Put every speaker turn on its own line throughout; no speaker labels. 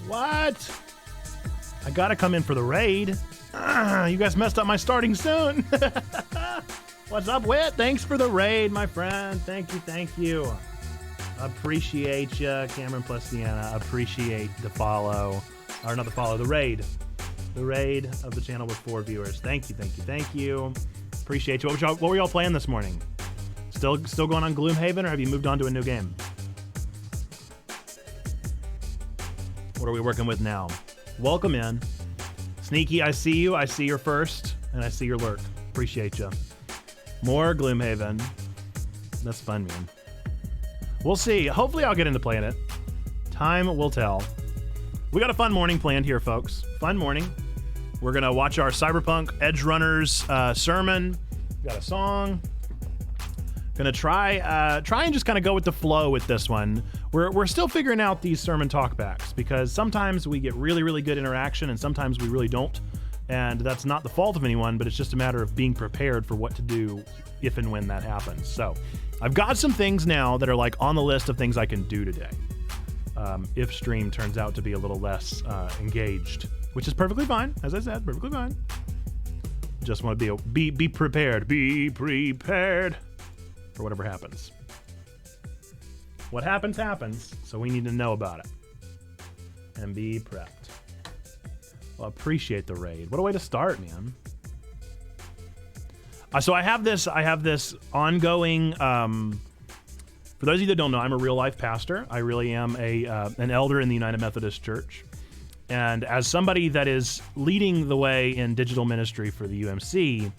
What? I gotta come in for the raid. You guys messed up my starting soon. What's up, Wit? Thanks for the raid, my friend. Thank you. Appreciate you, Cameron plus Sienna. Appreciate the follow. Or not the follow, the raid. The raid of the channel with 4 viewers. Thank you. Appreciate you. What were y'all playing this morning? Still going on Gloomhaven, or have you moved on to a new game? What are we working with now? Welcome in. Sneaky, I see you. I see your first, and I see your lurk. Appreciate you. More Gloomhaven. That's fun, man. We'll see. Hopefully I'll get into playing it. Time will tell. We got a fun morning planned here, folks. Fun morning. We're going to watch our Cyberpunk Edgerunners sermon. We got a song. Gonna try and just kind of go with the flow with this one. We're still figuring out these sermon talkbacks because sometimes we get really, really good interaction and sometimes we really don't. And that's not the fault of anyone, but it's just a matter of being prepared for what to do if and when that happens. So I've got some things now that are like on the list of things I can do today. If stream turns out to be a little less engaged, which is perfectly fine. As I said, perfectly fine. Just want to be prepared. Be prepared for whatever happens. What happens, so we need to know about it. And be prepped. Well, appreciate the raid. What a way to start, man. So I have this ongoing, for those of you that don't know, I'm a real life pastor. I really am an elder in the United Methodist Church. And as somebody that is leading the way in digital ministry for the UMC,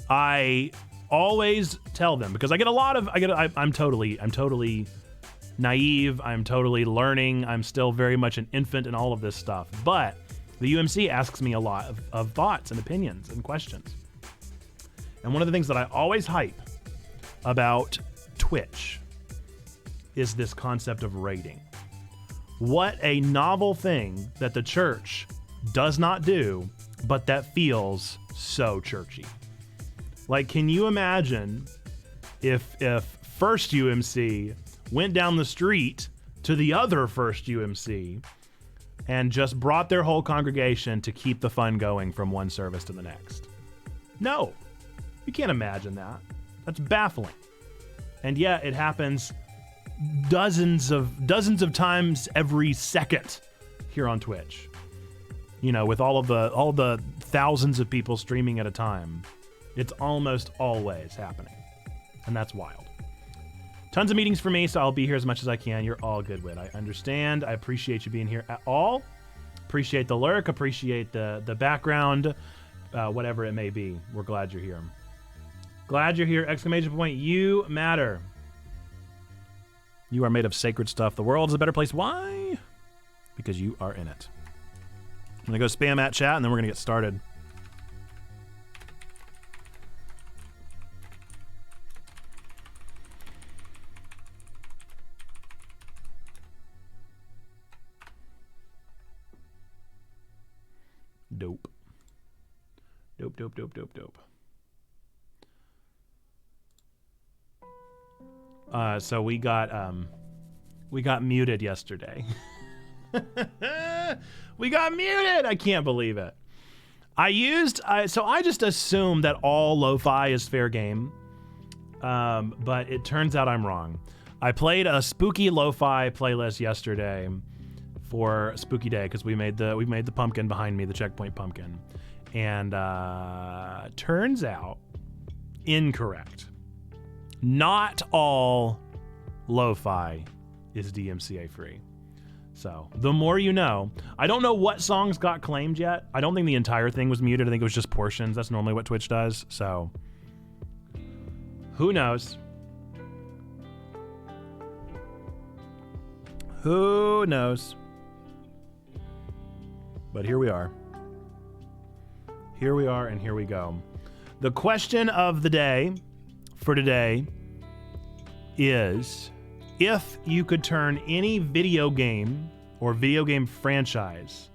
I always tell them, because I'm totally naive, I'm totally learning, I'm still very much an infant in all of this stuff, but the UMC asks me a lot of thoughts and opinions and questions. And one of the things that I always hype about Twitch is this concept of raiding. What a novel thing that the church does not do, but that feels so churchy. Like, can you imagine if First UMC went down the street to the other First UMC and just brought their whole congregation to keep the fun going from one service to the next? No, you can't imagine that. That's baffling. And yet it happens dozens of times every second here on Twitch. You know, with all the thousands of people streaming at a time. It's almost always happening, and that's wild. Tons of meetings for me, so I'll be here as much as I can. You're all good with. I understand. I appreciate you being here at all. Appreciate the lurk. Appreciate the background, whatever it may be. We're glad you're here. Glad you're here! Exclamation point! You matter. You are made of sacred stuff. The world is a better place. Why? Because you are in it. I'm gonna go spam at chat, and then we're gonna get started. Dope. So we got muted yesterday. We got muted. I can't believe it. So I just assume that all lo-fi is fair game. But it turns out I'm wrong. I played a spooky lo-fi playlist yesterday for Spooky Day because we made the pumpkin behind me, the checkpoint pumpkin, and turns out incorrect. Not all lo-fi is DMCA free. So the more you know. I don't know what songs got claimed yet. I don't think the entire thing was muted. I think it was just portions. That's normally what Twitch does. So who knows? Who knows? But here we are. Here we are, and here we go. The question of the day for today is, if you could turn any video game or video game franchise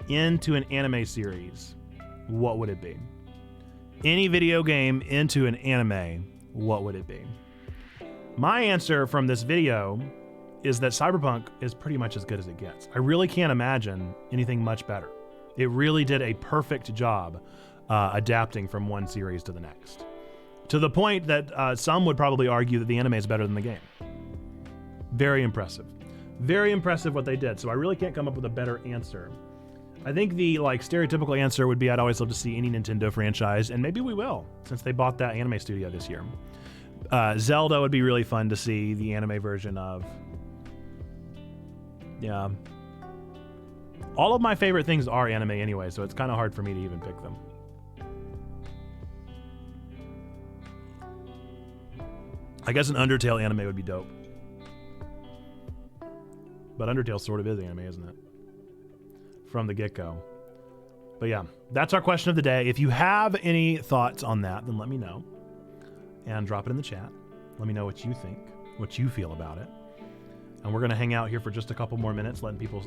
into an anime series, what would it be? Any video game into an anime, what would it be? My answer from this video is that Cyberpunk is pretty much as good as it gets. I really can't imagine anything much better. It really did a perfect job adapting from one series to the next. To the point that some would probably argue that the anime is better than the game. Very impressive. Very impressive what they did. So I really can't come up with a better answer. I think the stereotypical answer would be I'd always love to see any Nintendo franchise, and maybe we will, since they bought that anime studio this year. Zelda would be really fun to see the anime version of. Yeah. All of my favorite things are anime anyway, so it's kind of hard for me to even pick them. I guess an Undertale anime would be dope. But Undertale sort of is anime, isn't it? From the get-go. But yeah, that's our question of the day. If you have any thoughts on that, then let me know. And drop it in the chat. Let me know what you think, what you feel about it. And we're going to hang out here for just a couple more minutes, letting people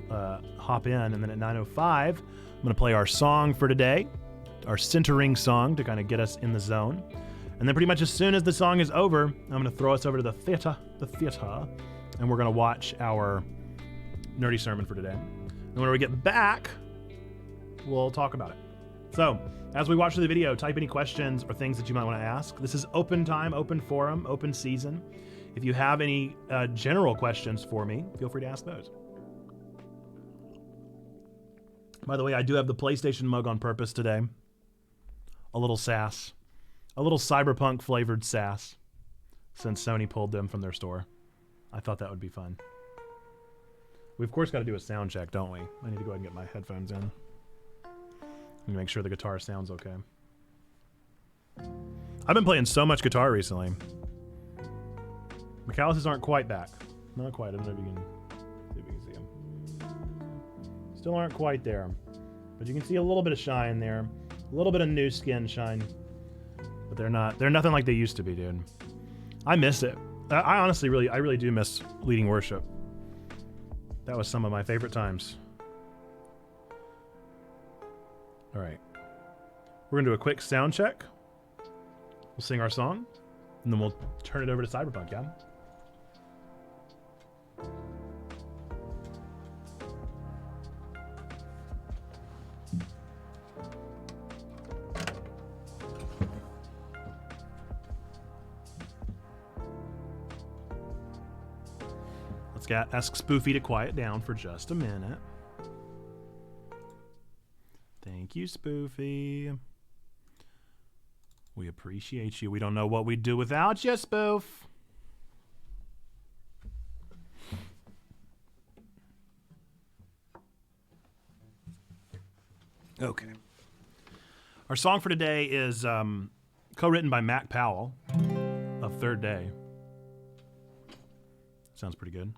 hop in. And then at 9:05, I'm going to play our song for today, our centering song to kind of get us in the zone. And then pretty much as soon as the song is over, I'm going to throw us over to the theater, and we're going to watch our nerdy sermon for today. And when we get back, we'll talk about it. So, as we watch the video, type any questions or things that you might want to ask. This is open time, open forum, open season. If you have any general questions for me, feel free to ask those. By the way, I do have the PlayStation mug on purpose today. A little sass. A little Cyberpunk flavored sass, since Sony pulled them from their store. I thought that would be fun. We of course got to do a sound check, don't we? I need to go ahead and get my headphones in. And make sure the guitar sounds okay. I've been playing so much guitar recently. McAllister's aren't quite back. Not quite. I don't know if you can see them. Still aren't quite there. But you can see a little bit of shine there. A little bit of new skin shine. But they're nothing like they used to be, dude. I miss it. I honestly really do miss leading worship. That was some of my favorite times. All right. We're gonna do a quick sound check. We'll sing our song, and then we'll turn it over to Cyberpunk, yeah? Ask Spoofy to quiet down for just a minute. Thank you, Spoofy. We appreciate you. We don't know what we'd do without you, Spoof. Okay. Our song for today is co-written by Mac Powell of Third Day. Sounds pretty good.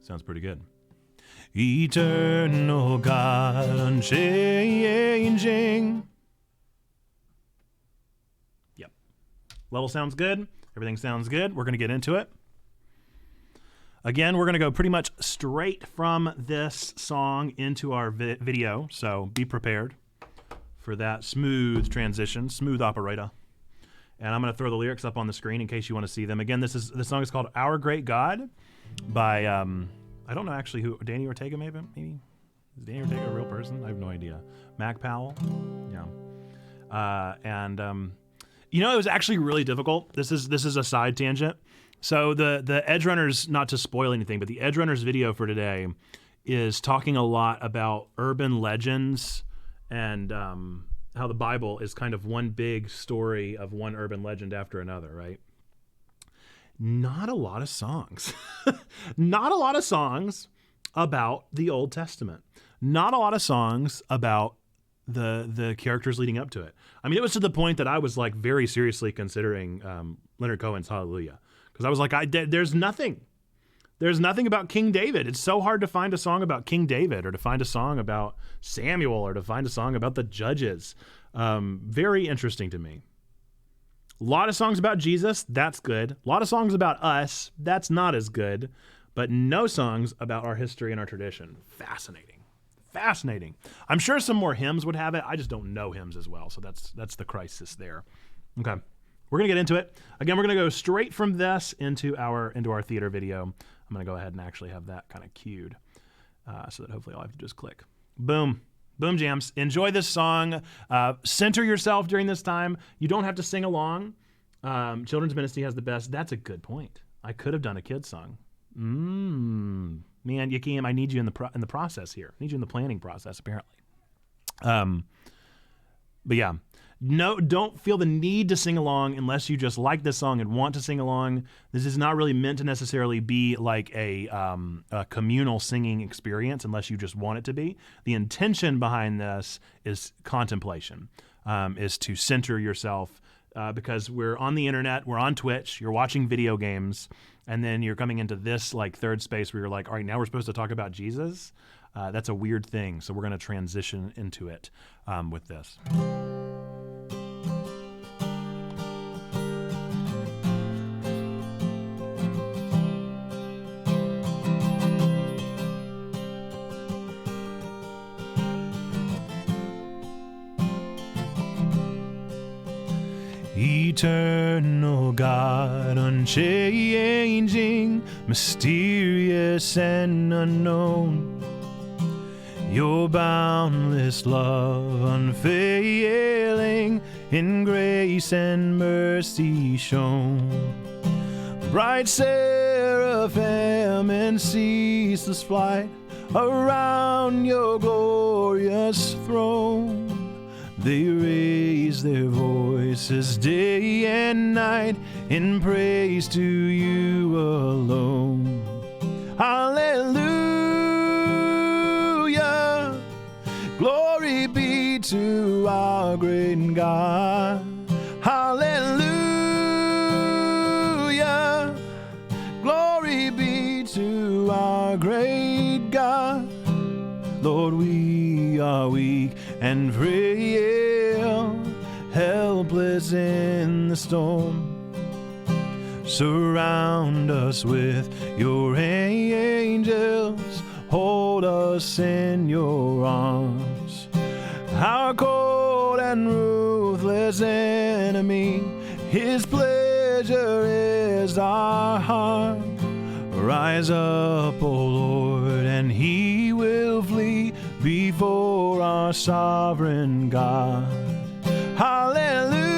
Sounds pretty good. Eternal God, unchanging. Yep. Level sounds good. Everything sounds good. We're going to get into it. Again, we're going to go pretty much straight from this song into our video, so be prepared for that smooth transition, smooth operator. And I'm going to throw the lyrics up on the screen in case you want to see them. Again, the song is called Our Great God by, I don't know actually who, Danny Ortega maybe? Is Danny Ortega a real person? I have no idea. Mac Powell? Yeah. You know, it was actually really difficult. This is a side tangent. So the Edgerunners, not to spoil anything, but the Edgerunners video for today is talking a lot about urban legends and how the Bible is kind of one big story of one urban legend after another, right? Not a lot of songs. Not a lot of songs about the Old Testament. Not a lot of songs about the characters leading up to it. I mean, it was to the point that I was like very seriously considering Leonard Cohen's Hallelujah. Because I was like, there's nothing. There's nothing about King David. It's so hard to find a song about King David or to find a song about Samuel or to find a song about the Judges. Very interesting to me. A lot of songs about Jesus. That's good. A lot of songs about us. That's not as good. But no songs about our history and our tradition. Fascinating. Fascinating. I'm sure some more hymns would have it. I just don't know hymns as well. So that's the crisis there. Okay. We're going to get into it. Again, we're going to go straight from this into our theater video. I'm going to go ahead and actually have that kind of cued so that hopefully I'll have to just click. Boom. Boom jams. Enjoy this song. Center yourself during this time. You don't have to sing along. Children's ministry has the best. That's a good point. I could have done a kid's song. Man, Yakim, I need you in the process here. I need you in the planning process, apparently. But yeah. No, don't feel the need to sing along unless you just like this song and want to sing along. This is not really meant to necessarily be like a communal singing experience unless you just want it to be. The intention behind this is contemplation, is to center yourself because we're on the internet, we're on Twitch, you're watching video games, and then you're coming into this like third space where you're like, all right, now we're supposed to talk about Jesus. That's a weird thing. So we're going to transition into it with this. Eternal God, unchanging, mysterious and unknown, your boundless love unfailing, in grace and mercy shown. Bright seraphim in ceaseless flight around your glorious throne. They raise their voices day and night in praise to you alone. Hallelujah, glory be to our great God. Hallelujah, glory be to our great God. Lord, we are weak and frail, helpless in the storm. Surround us with your angels, hold us in your arms. Our cold and ruthless enemy, his pleasure is our harm. Rise up, O Lord, and he will flee before our sovereign God. Hallelujah,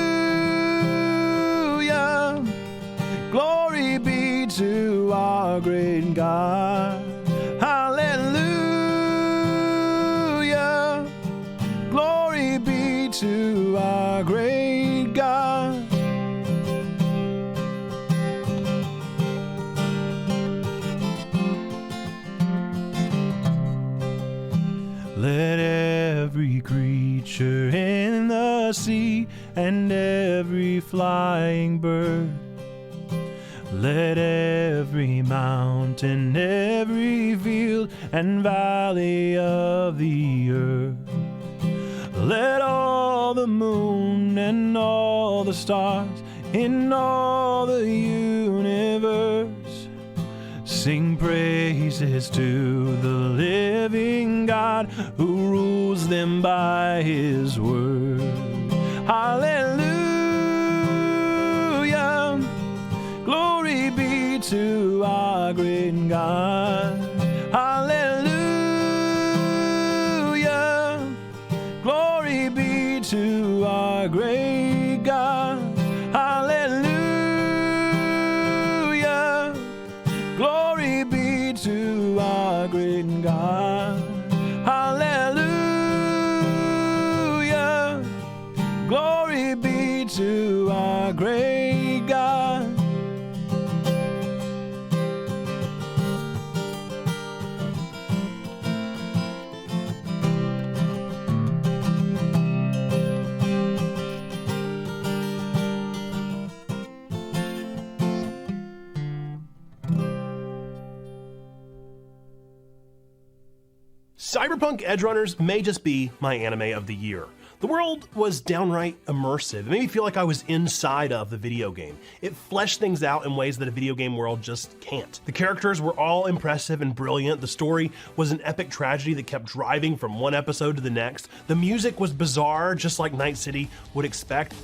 glory be to our great God. Hallelujah, glory be to our great God. Let every creature in the sea and every flying bird, let every mountain, every field and valley of the earth, let all the moon and all the stars in all the universe sing praises to the living God who rules them by his word. Hallelujah, glory be to our great God. Hallelujah, glory be to our great God. Hallelujah, glory be to our great God. Hallelujah, glory be to our great God.
Cyberpunk Edgerunners may just be my anime of the year. The world was downright immersive. It made me feel like I was inside of the video game. It fleshed things out in ways that a video game world just can't. The characters were all impressive and brilliant. The story was an epic tragedy that kept driving from one episode to the next. The music was bizarre, just like Night City would expect.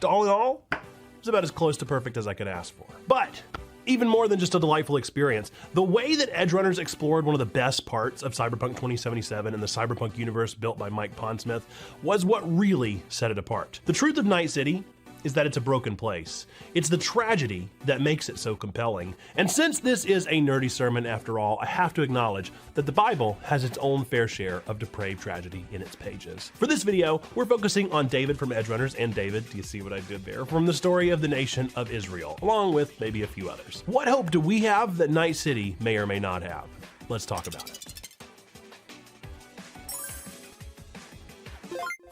All in all, it was about as close to perfect as I could ask for. But even more than just a delightful experience, the way that Edgerunners explored one of the best parts of Cyberpunk 2077 and the Cyberpunk universe built by Mike Pondsmith was what really set it apart. The truth of Night City is that it's a broken place. It's the tragedy that makes it so compelling. And since this is a nerdy sermon after all, I have to acknowledge that the Bible has its own fair share of depraved tragedy in its pages. For this video, we're focusing on David from Edgerunners, and David, do you see what I did there, from the story of the nation of Israel, along with maybe a few others. What hope do we have that Night City may or may not have? Let's talk about it.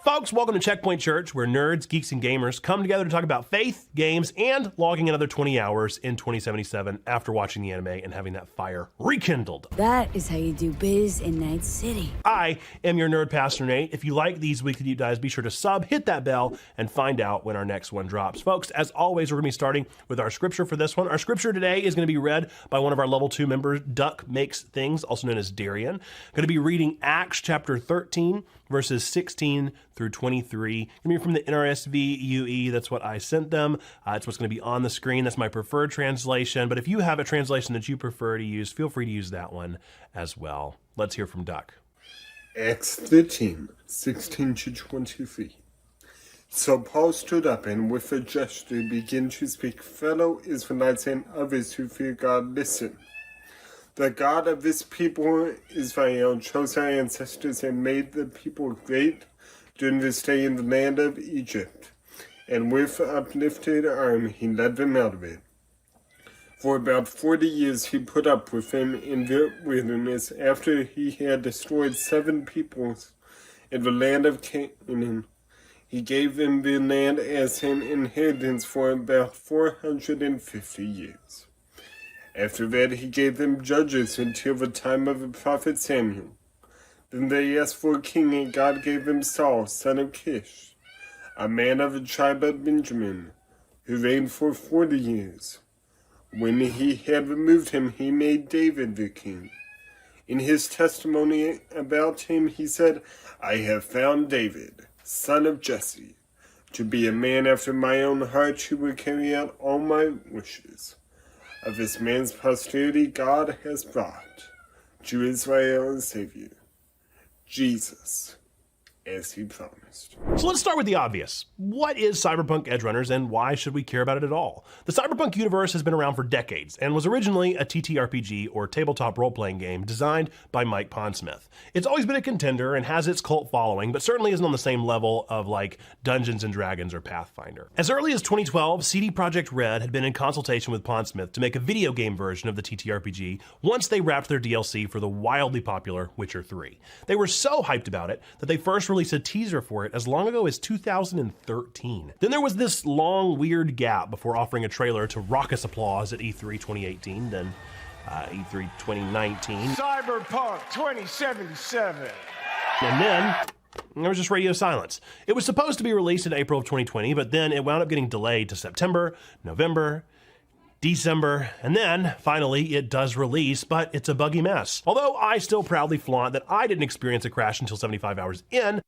Folks, welcome to Checkpoint Church, where nerds, geeks, and gamers come together to talk about faith, games, and logging another 20 hours in 2077 after watching the anime and having that fire rekindled.
That is how you do biz in Night City.
I am your nerd pastor, Nate. If you like these weekly deep dives, be sure to sub, hit that bell, and find out when our next one drops. Folks, as always, we're going to be starting with our scripture for this one. Our scripture today is going to be read by one of our level 2 members, Duck Makes Things, also known as Darian. Going to be reading Acts chapter 13, verses 16 through 23. Going to be from the NRSV UE. That's what I sent them. It's what's going to be on the screen. That's my preferred translation. But if you have a translation that you prefer to use, feel free to use that one as well. Let's hear from Duck.
Acts 13, 16 to 23. So Paul stood up and with a gesture began to speak. Fellow Israelites and others who fear God, listen. The God of this people, Israel, chose our ancestors and made the people great during this day in the land of Egypt. And with uplifted arm, he led them out of it. For about 40 years he put up with them in the wilderness after he had destroyed 7 peoples in the land of Canaan. He gave them the land as an inheritance for about 450 years. After that, he gave them judges until the time of the prophet Samuel. Then they asked for a king, and God gave them Saul, son of Kish, a man of the tribe of Benjamin, who reigned for 40 years. When he had removed him, he made David the king. In his testimony about him, he said, I have found David, son of Jesse, to be a man after my own heart who will carry out all my wishes. Of this man's posterity, God has brought to Israel a Savior, Jesus, as he promised.
So let's start with the obvious. What is Cyberpunk Edgerunners and why should we care about it at all? The Cyberpunk universe has been around for decades and was originally a TTRPG or tabletop role-playing game designed by Mike Pondsmith. It's always been a contender and has its cult following, but certainly isn't on the same level of like Dungeons & Dragons or Pathfinder. As early as 2012, CD Projekt Red had been in consultation with Pondsmith to make a video game version of the TTRPG once they wrapped their DLC for the wildly popular Witcher 3. They were so hyped about it that they first released a teaser for it as long ago as 2013. Then there was this long, weird gap before offering a trailer to raucous applause at E3 2018, then E3 2019.
Cyberpunk 2077.
And then there was just radio silence. It was supposed to be released in April of 2020, but then it wound up getting delayed to September, November, December, and then finally it does release, but it's a buggy mess. Although I still proudly flaunt that I didn't experience a crash until 75 hours in,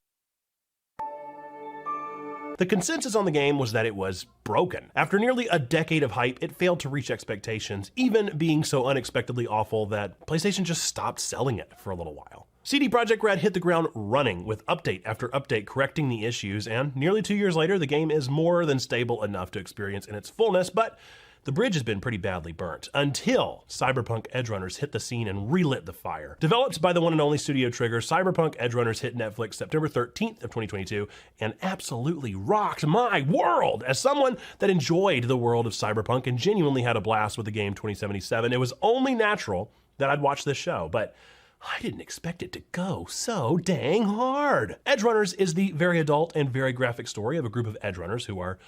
the consensus on the game was that it was broken. After nearly a decade of hype, it failed to reach expectations, even being so unexpectedly awful that PlayStation just stopped selling it for a little while. CD Projekt Red hit the ground running with update after update correcting the issues, and nearly 2 years later, the game is more than stable enough to experience in its fullness, but the bridge has been pretty badly burnt until Cyberpunk Edgerunners hit the scene and relit the fire. Developed by the one and only Studio Trigger, Cyberpunk Edgerunners hit Netflix September 13th of 2022 and absolutely rocked my world. As someone that enjoyed the world of Cyberpunk and genuinely had a blast with the game 2077, it was only natural that I'd watch this show, but I didn't expect it to go so dang hard. Edgerunners is the very adult and very graphic story of a group of Edgerunners who are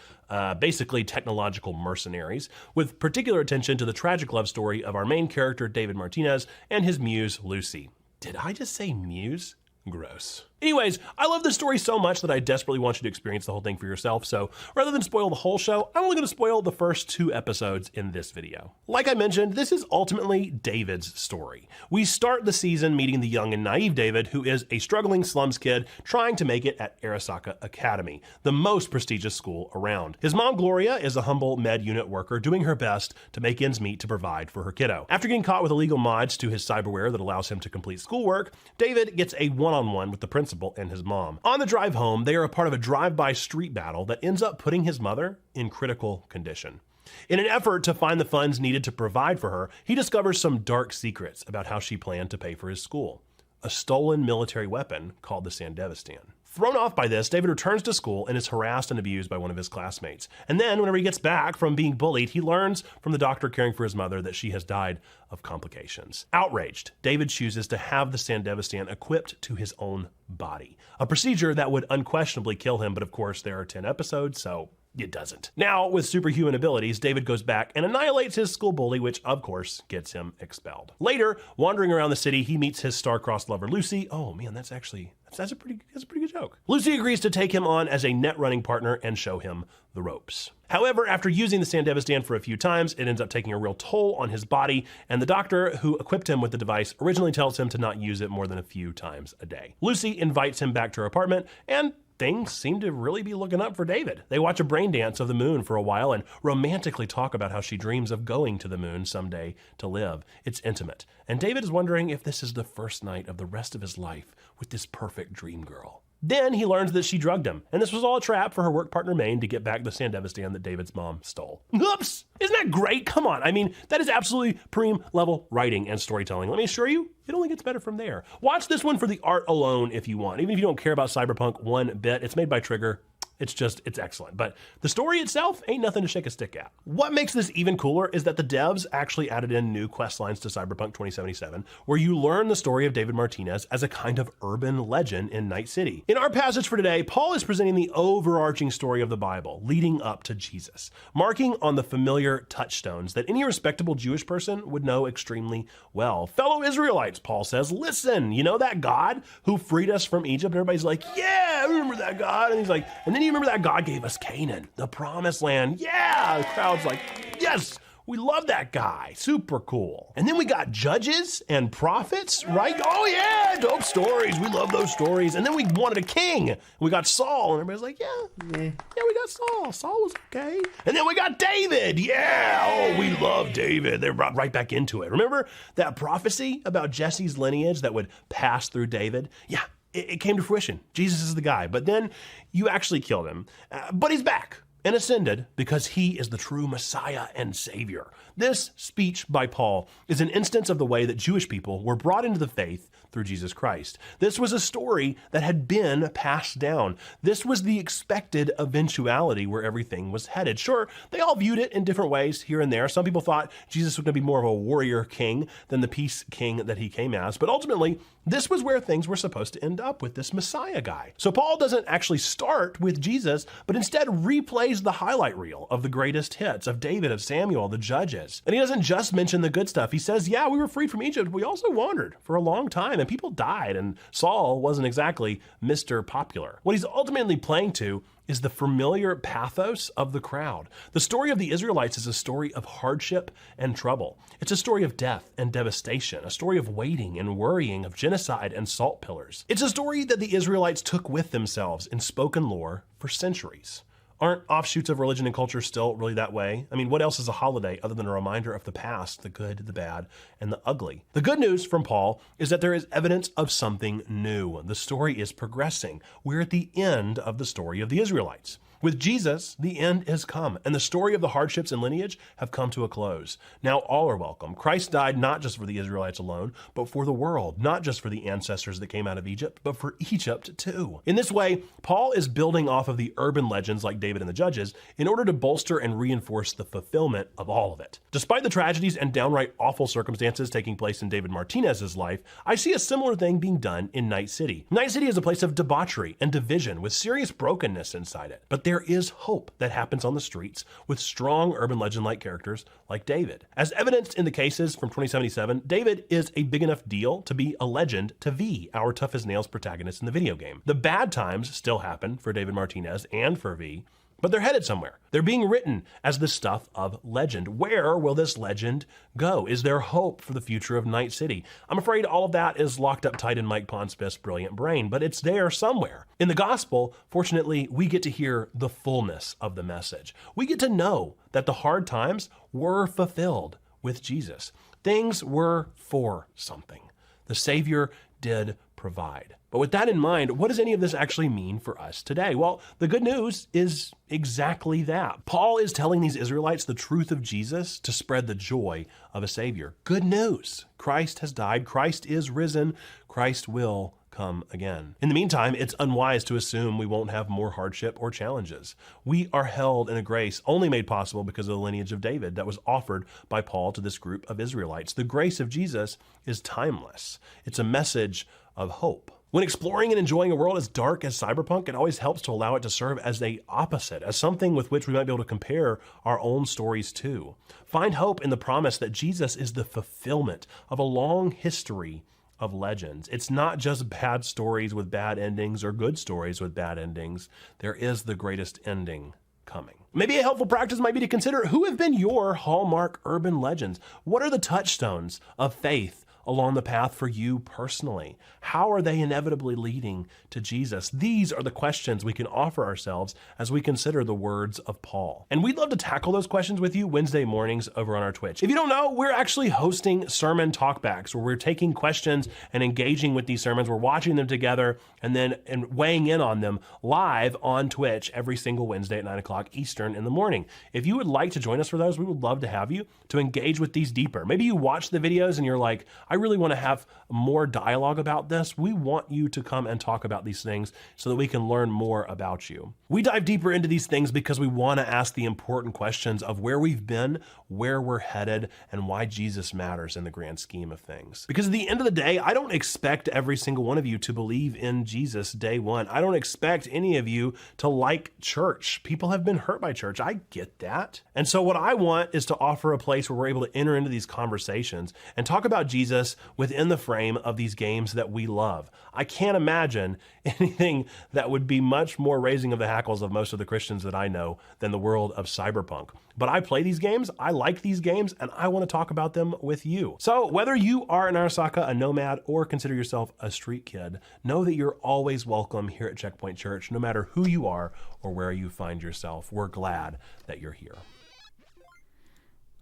basically technological mercenaries, with particular attention to the tragic love story of our main character, David Martinez, and his muse, Lucy. Did I just say muse? Gross. Anyways, I love this story so much that I desperately want you to experience the whole thing for yourself, so rather than spoil the whole show, I'm only going to spoil the first 2 episodes in this video. Like I mentioned, this is ultimately David's story. We start the season meeting the young and naive David, who is a struggling slums kid trying to make it at Arasaka Academy, the most prestigious school around. His mom, Gloria, is a humble med unit worker doing her best to make ends meet to provide for her kiddo. After getting caught with illegal mods to his cyberware that allows him to complete schoolwork, David gets a one-on-one with the principal and his mom. On the drive home, they are a part of a drive-by street battle that ends up putting his mother in critical condition. In an effort to find the funds needed to provide for her, he discovers some dark secrets about how she planned to pay for his school. A stolen military weapon called the Sandevistan. Thrown off by this, David returns to school and is harassed and abused by one of his classmates. And then, whenever he gets back from being bullied, he learns from the doctor caring for his mother that she has died of complications. Outraged, David chooses to have the Sandevistan equipped to his own body, a procedure that would unquestionably kill him, but of course there are 10 episodes, so it doesn't. Now, with superhuman abilities, David goes back and annihilates his school bully, which of course gets him expelled. Later, wandering around the city, he meets his star-crossed lover, Lucy. Oh man, that's a pretty good joke. Lucy agrees to take him on as a net running partner and show him the ropes. However, after using the Sandevistan for a few times, it ends up taking a real toll on his body, and the doctor who equipped him with the device originally tells him to not use it more than a few times a day. Lucy invites him back to her apartment, and things seem to really be looking up for David. They watch a brain dance of the moon for a while and romantically talk about how she dreams of going to the moon someday to live. It's intimate, and David is wondering if this is the first night of the rest of his life with this perfect dream girl. Then he learns that she drugged him, and this was all a trap for her work partner Maine to get back the Sandevistan that David's mom stole. Oops! Isn't that great? Come on, I mean, that is absolutely preem level writing and storytelling. Let me assure you, it only gets better from there. Watch this one for the art alone if you want. Even if you don't care about Cyberpunk one bit, it's made by Trigger. It's excellent. But the story itself ain't nothing to shake a stick at. What makes this even cooler is that the devs actually added in new quest lines to Cyberpunk 2077, where you learn the story of David Martinez as a kind of urban legend in Night City. In our passage for today, Paul is presenting the overarching story of the Bible, leading up to Jesus, marking on the familiar touchstones that any respectable Jewish person would know extremely well. Fellow Israelites, Paul says, listen, you know that God who freed us from Egypt? And everybody's like, yeah, I remember that God. And he's like, and then you remember that God gave us Canaan, the promised land. Yeah, the crowd's like, yes, we love that guy. Super cool. And then we got judges and prophets, right? Oh yeah, dope stories. We love those stories. And then we wanted a king. We got Saul, and everybody's like, yeah, we got Saul. Saul was okay. And then we got David. Yeah, oh, we love David. They're brought right back into it. Remember that prophecy about Jesse's lineage that would pass through David? Yeah. It came to fruition. Jesus is the guy. But then you actually killed him. But he's back and ascended because he is the true Messiah and Savior. This speech by Paul is an instance of the way that Jewish people were brought into the faith through Jesus Christ. This was a story that had been passed down. This was the expected eventuality where everything was headed. Sure, they all viewed it in different ways here and there. Some people thought Jesus was going to be more of a warrior king than the peace king that he came as. But ultimately, this was where things were supposed to end up with this Messiah guy. So Paul doesn't actually start with Jesus, but instead replays the highlight reel of the greatest hits of David, of Samuel, the judges. And he doesn't just mention the good stuff. He says, yeah, we were freed from Egypt. We also wandered for a long time and people died, and Saul wasn't exactly Mr. Popular. What he's ultimately playing to is the familiar pathos of the crowd. The story of the Israelites is a story of hardship and trouble. It's a story of death and devastation, a story of waiting and worrying, of genocide and salt pillars. It's a story that the Israelites took with themselves in spoken lore for centuries. Aren't offshoots of religion and culture still really that way? I mean, what else is a holiday other than a reminder of the past, the good, the bad, and the ugly? The good news from Paul is that there is evidence of something new. The story is progressing. We're at the end of the story of the Israelites. With Jesus, the end has come, and the story of the hardships and lineage have come to a close. Now all are welcome. Christ died not just for the Israelites alone, but for the world, not just for the ancestors that came out of Egypt, but for Egypt too. In this way, Paul is building off of the urban legends like David and the Judges in order to bolster and reinforce the fulfillment of all of it. Despite the tragedies and downright awful circumstances taking place in David Martinez's life, I see a similar thing being done in Night City. Night City is a place of debauchery and division with serious brokenness inside it. But there is hope that happens on the streets with strong urban legend-like characters like David. As evidenced in the cases from 2077, David is a big enough deal to be a legend to V, our tough as nails protagonist in the video game. The bad times still happen for David Martinez and for V, but they're headed somewhere. They're being written as the stuff of legend. Where will this legend go? Is there hope for the future of Night City? I'm afraid all of that is locked up tight in Mike Pondsmith's brilliant brain, but it's there somewhere. In the gospel, fortunately, we get to hear the fullness of the message. We get to know that the hard times were fulfilled with Jesus. Things were for something. The Savior did provide. But with that in mind, what does any of this actually mean for us today? Well, the good news is exactly that. Paul is telling these Israelites the truth of Jesus to spread the joy of a Savior. Good news. Christ has died. Christ is risen. Christ will come again. In the meantime, it's unwise to assume we won't have more hardship or challenges. We are held in a grace only made possible because of the lineage of David that was offered by Paul to this group of Israelites. The grace of Jesus is timeless. It's a message of hope. When exploring and enjoying a world as dark as Cyberpunk, it always helps to allow it to serve as the opposite, as something with which we might be able to compare our own stories to. Find hope in the promise that Jesus is the fulfillment of a long history of legends. It's not just bad stories with bad endings or good stories with bad endings. There is the greatest ending coming. Maybe a helpful practice might be to consider who have been your hallmark urban legends. What are the touchstones of faith along the path for you personally? How are they inevitably leading to Jesus? These are the questions we can offer ourselves as we consider the words of Paul. And we'd love to tackle those questions with you Wednesday mornings over on our Twitch. If you don't know, we're actually hosting sermon talkbacks where we're taking questions and engaging with these sermons. We're watching them together and weighing in on them live on Twitch every single Wednesday at 9 o'clock Eastern in the morning. If you would like to join us for those, we would love to have you to engage with these deeper. Maybe you watch the videos and you're like, I really want to have more dialogue about this. We want you to come and talk about these things so that we can learn more about you. We dive deeper into these things because we want to ask the important questions of where we've been, where we're headed, and why Jesus matters in the grand scheme of things. Because at the end of the day, I don't expect every single one of you to believe in Jesus day one. I don't expect any of you to like church. People have been hurt by church. I get that. And so what I want is to offer a place where we're able to enter into these conversations and talk about Jesus within the frame of these games that we love. I can't imagine anything that would be much more raising of the hackles of most of the Christians that I know than the world of Cyberpunk. But I play these games, I like these games, and I want to talk about them with you. So whether you are an Arasaka, a nomad, or consider yourself a street kid, know that you're always welcome here at Checkpoint Church, no matter who you are or where you find yourself. We're glad that you're here.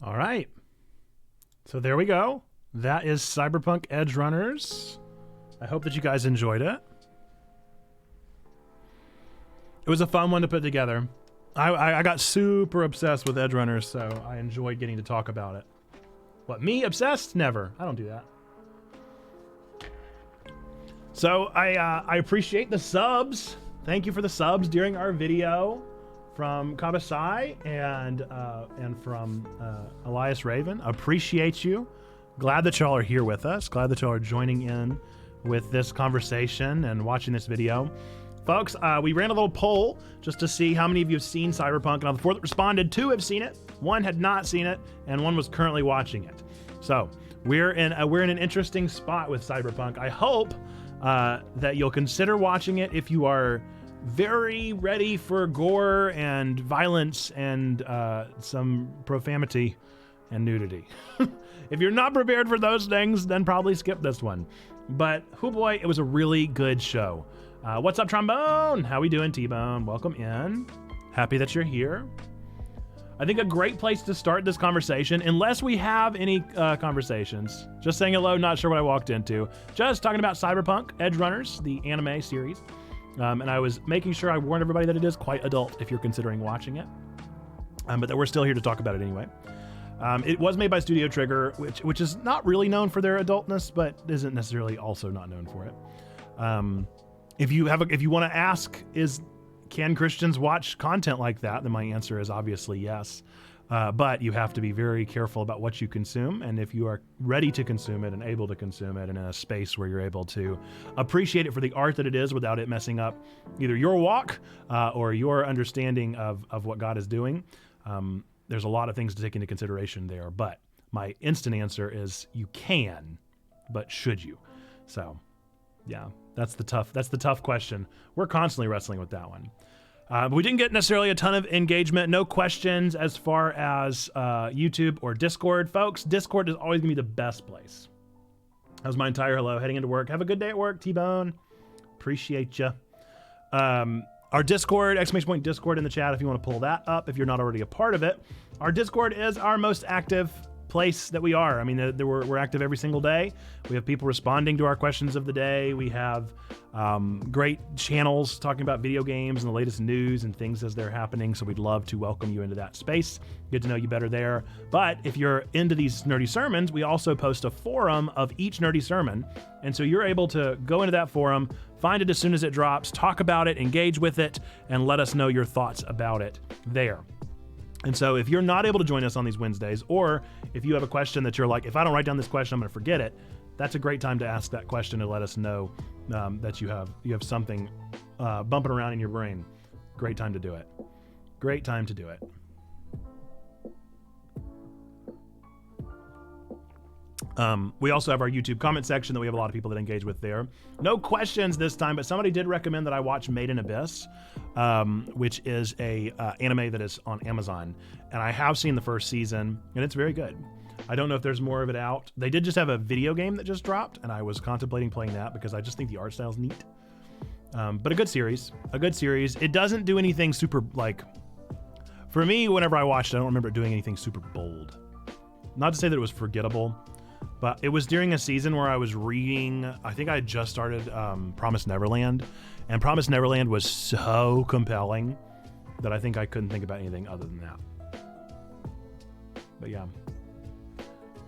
All right. So there we go. That is Cyberpunk Edgerunners. I hope that you guys enjoyed it. It was a fun one to put together. I got super obsessed with Edgerunners, so I enjoyed getting to talk about it. What, me? Obsessed? Never. I don't do that. So I appreciate the subs. Thank you for the subs during our video from Kabasai and from Elias Raven. Appreciate you. Glad that y'all are here with us. Glad that y'all are joining in with this conversation and watching this video. Folks, we ran a little poll just to see how many of you have seen Cyberpunk, and of the 4 that responded, 2 have seen it, 1 had not seen it, and 1 was currently watching it. So we're in an interesting spot with Cyberpunk. I hope that you'll consider watching it if you are very ready for gore and violence and some profanity and nudity. If you're not prepared for those things, then probably skip this one. But, oh boy, it was a really good show. What's up, Trombone? How we doing, T-Bone? Welcome in. Happy that you're here. I think a great place to start this conversation, unless we have any conversations. Just saying hello, not sure what I walked into. Just talking about Cyberpunk Edgerunners, the anime series. And I was making sure I warned everybody that it is quite adult if you're considering watching it. But that we're still here to talk about it anyway. It was made by Studio Trigger, which is not really known for their adultness, but isn't necessarily also not known for it. If you want to ask, can Christians watch content like that? Then my answer is obviously yes. But you have to be very careful about what you consume, and if you are ready to consume it and able to consume it and in a space where you're able to appreciate it for the art that it is without it messing up either your walk or your understanding of what God is doing, there's a lot of things to take into consideration there. But my instant answer is you can, but should you? So yeah, that's the tough question. We're constantly wrestling with that one. But we didn't get necessarily a ton of engagement. No questions as far as YouTube or Discord. Folks, Discord is always going to be the best place. That was my entire hello. Heading into work. Have a good day at work, T-Bone. Appreciate you. Our Discord, !Discord in the chat if you want to pull that up, if you're not already a part of it. Our Discord is our most active place that we are. I mean, we're active every single day. We have people responding to our questions of the day. We have great channels talking about video games and the latest news and things as they're happening. So we'd love to welcome you into that space, get to know you better there. But if you're into these nerdy sermons, we also post a forum of each nerdy sermon. And so you're able to go into that forum, find it as soon as it drops, talk about it, engage with it, and let us know your thoughts about it there. And so if you're not able to join us on these Wednesdays, or if you have a question that you're like, if I don't write down this question, I'm going to forget it, that's a great time to ask that question and let us know that you have something bumping around in your brain. Great time to do it. Great time to do it. We also have our YouTube comment section that we have a lot of people that engage with there. No questions this time, but somebody did recommend that I watch Made in Abyss, which is a anime that is on Amazon. And I have seen the first season, and it's very good. I don't know if there's more of it out. They did just have a video game that just dropped, and I was contemplating playing that because I just think the art style's neat. But a good series. It doesn't do anything super, like, for me, whenever I watched it, I don't remember it doing anything super bold. Not to say that it was forgettable, but it was during a season where I was reading, I think I had just started Promised Neverland, and Promised Neverland was so compelling that I think I couldn't think about anything other than that. But yeah.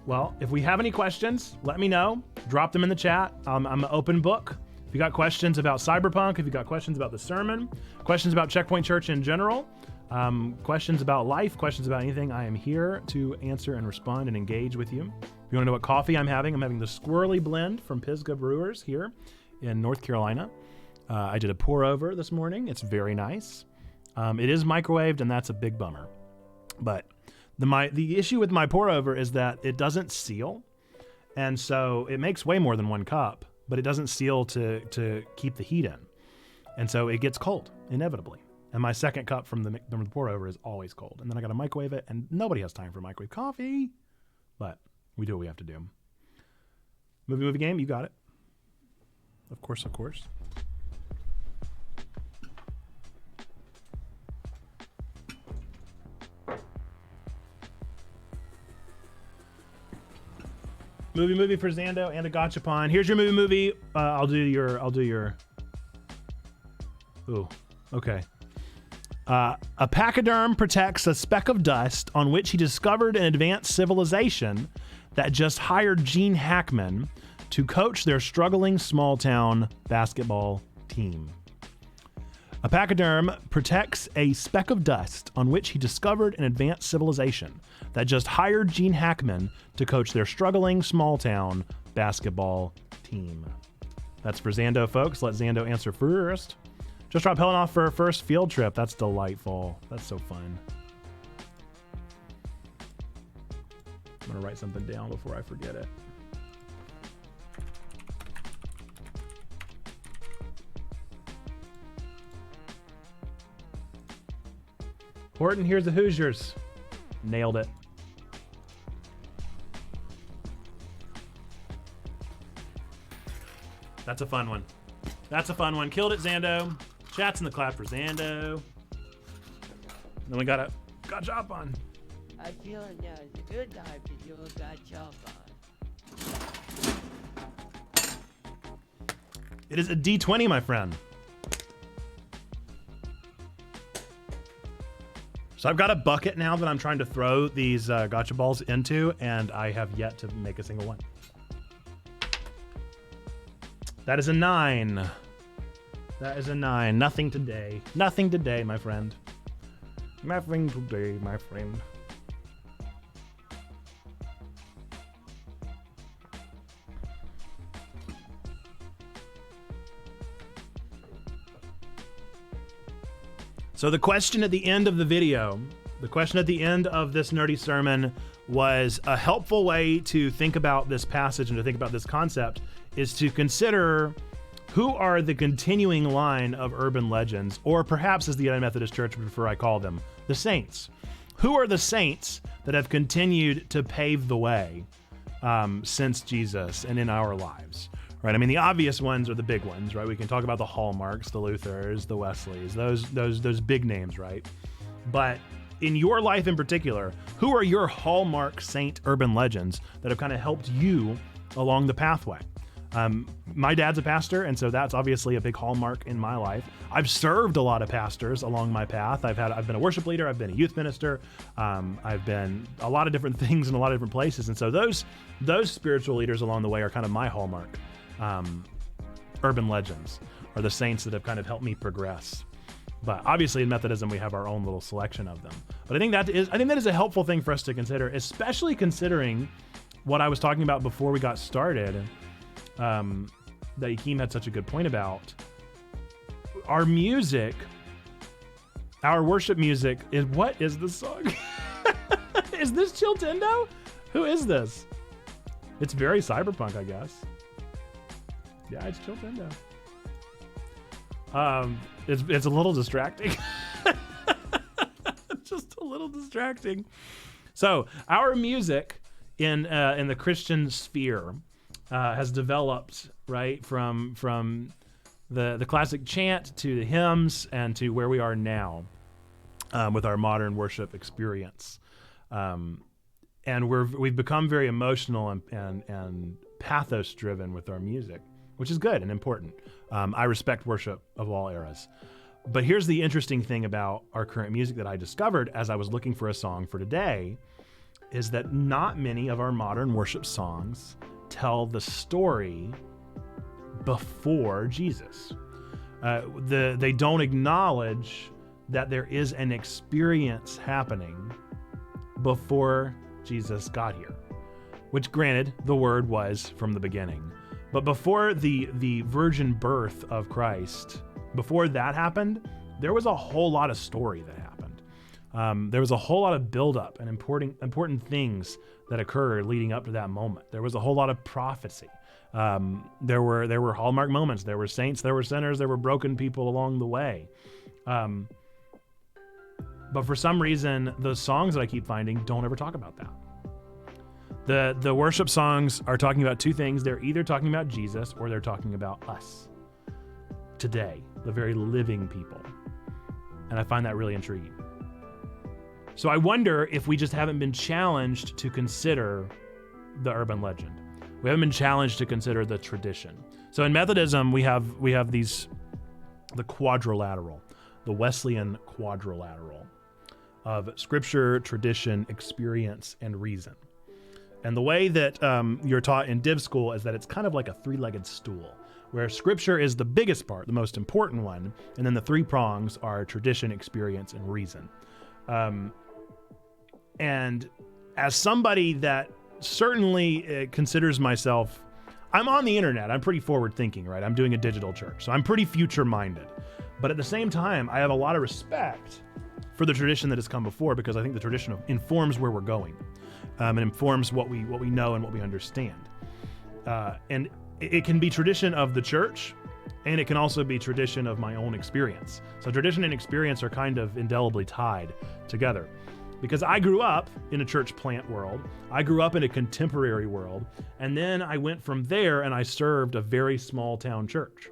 Well, if we have any questions, let me know. Drop them in the chat. I'm an open book. If you got questions about Cyberpunk, if you got questions about the sermon, questions about Checkpoint Church in general, questions about life, questions about anything, I am here to answer and respond and engage with you. If you want to know what coffee I'm having the Squirrely Blend from Pisgah Brewers here in North Carolina. I did a pour over this morning. It's very nice. It is microwaved, and that's a big bummer. But the issue with my pour over is that it doesn't seal, and so it makes way more than one cup, but it doesn't seal to keep the heat in, and so it gets cold inevitably. And my second cup from the pour over is always cold, and then I got to microwave it, and nobody has time for microwave coffee, but we do what we have to do. Movie game, you got it. Of course. Movie for Zando and a gachapon. Here's your movie. I'll do your. Ooh, okay. A pachyderm protects a speck of dust on which he discovered an advanced civilization that just hired Gene Hackman to coach their struggling small-town basketball team. A pachyderm protects a speck of dust on which he discovered an advanced civilization that just hired Gene Hackman to coach their struggling small-town basketball team. That's for Zando, folks. Let Zando answer first. Just dropped Helen off for her first field trip. That's delightful. That's so fun. I'm going to write something down before I forget it. Horton, here's the Hoosiers. Nailed it. That's a fun one. Killed it, Zando. Chats in the clap for Zando. Then we got a job on.
I feel now it's a good time to do a got job on.
It is a D20, my friend. So I've got a bucket now that I'm trying to throw these gotcha balls into, and I have yet to make a single one. That is a 9. That is a 9. Nothing today. Nothing today, my friend. Nothing today, my friend. So the question at the end of the video, the question at the end of this nerdy sermon was a helpful way to think about this passage and to think about this concept is to consider who are the continuing line of urban legends, or perhaps as the United Methodist Church would prefer I call them, the saints. Who are the saints that have continued to pave the way since Jesus and in our lives? Right. I mean, the obvious ones are the big ones, right? We can talk about the Hallmarks, the Luthers, the Wesleys, those big names, right? But in your life in particular, who are your Hallmark saint urban legends that have kind of helped you along the pathway? My dad's a pastor, and so that's obviously a big hallmark in my life. I've served a lot of pastors along my path. I've been a worship leader. I've been a youth minister. I've been a lot of different things in a lot of different places. And so those spiritual leaders along the way are kind of my hallmark. Urban legends are the saints that have kind of helped me progress. But obviously in Methodism, we have our own little selection of them. But I think that is a helpful thing for us to consider, especially considering what I was talking about before we got started, that Yakeem had such a good point about. Our music, our worship music is, what is this song? Is this Chiltendo? Who is this? It's very Cyberpunk, I guess. Yeah, it's Chiltendo. It's a little distracting. Just a little distracting. So our music in the Christian sphere has developed, right, from the classic chant to the hymns and to where we are now with our modern worship experience. And we've become very emotional and pathos driven with our music, which is good and important. I respect worship of all eras. But here's the interesting thing about our current music that I discovered as I was looking for a song for today, is that not many of our modern worship songs tell the story before Jesus. They don't acknowledge that there is an experience happening before Jesus got here, which granted, the word was from the beginning. But before the virgin birth of Christ, before that happened, there was a whole lot of story that happened. There was a whole lot of buildup and important things that occurred leading up to that moment. There was a whole lot of prophecy. There were hallmark moments. There were saints, there were sinners, there were broken people along the way. But for some reason, the songs that I keep finding don't ever talk about that. The worship songs are talking about two things. They're either talking about Jesus or they're talking about us today, the very living people. And I find that really intriguing. So I wonder if we just haven't been challenged to consider the urban legend. We haven't been challenged to consider the tradition. So in Methodism, we have the quadrilateral, the Wesleyan quadrilateral of scripture, tradition, experience, and reason. And the way that you're taught in div school is that it's kind of like a three-legged stool, where scripture is the biggest part, the most important one, and then the three prongs are tradition, experience, and reason. And as somebody that certainly considers myself, I'm on the internet, I'm pretty forward-thinking, right? I'm doing a digital church, so I'm pretty future-minded. But at the same time, I have a lot of respect for the tradition that has come before, because I think the tradition informs where we're going. And informs what we know and what we understand. And it can be tradition of the church, and it can also be tradition of my own experience. So tradition and experience are kind of indelibly tied together. Because I grew up in a church plant world, I grew up in a contemporary world, and then I went from there and I served a very small town church.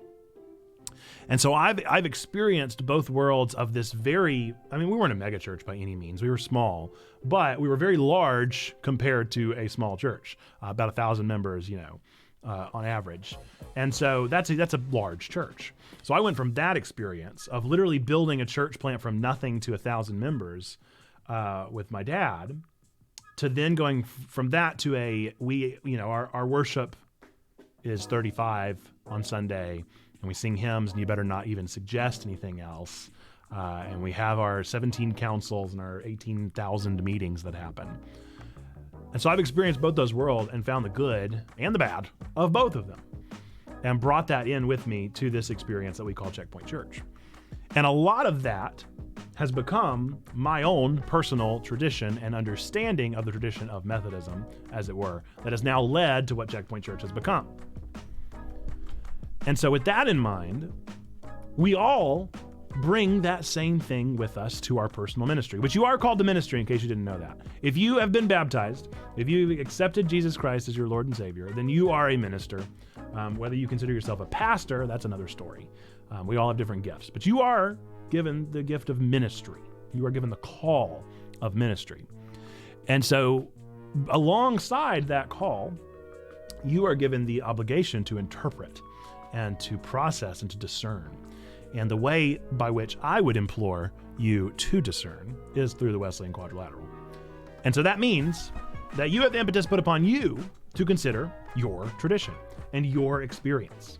And so I've experienced both worlds of this we weren't a mega church by any means. We were small, but we were very large compared to a small church, about 1,000 members, on average. And so that's a large church. So I went from that experience of literally building a church plant from nothing to 1,000 members with my dad, to then going from that to our worship is 35 on Sunday. And we sing hymns, and you better not even suggest anything else. And we have our 17 councils and our 18,000 meetings that happen. And so I've experienced both those worlds and found the good and the bad of both of them, and brought that in with me to this experience that we call Checkpoint Church. And a lot of that has become my own personal tradition and understanding of the tradition of Methodism, as it were, that has now led to what Checkpoint Church has become. And so with that in mind, we all bring that same thing with us to our personal ministry, which you are called to ministry, in case you didn't know that. If you have been baptized, if you've accepted Jesus Christ as your Lord and Savior, then you are a minister. Whether you consider yourself a pastor, that's another story. We all have different gifts, but you are given the gift of ministry. You are given the call of ministry. And so alongside that call, you are given the obligation to interpret and to process and to discern. And the way by which I would implore you to discern is through the Wesleyan Quadrilateral. And so that means that you have the impetus put upon you to consider your tradition and your experience.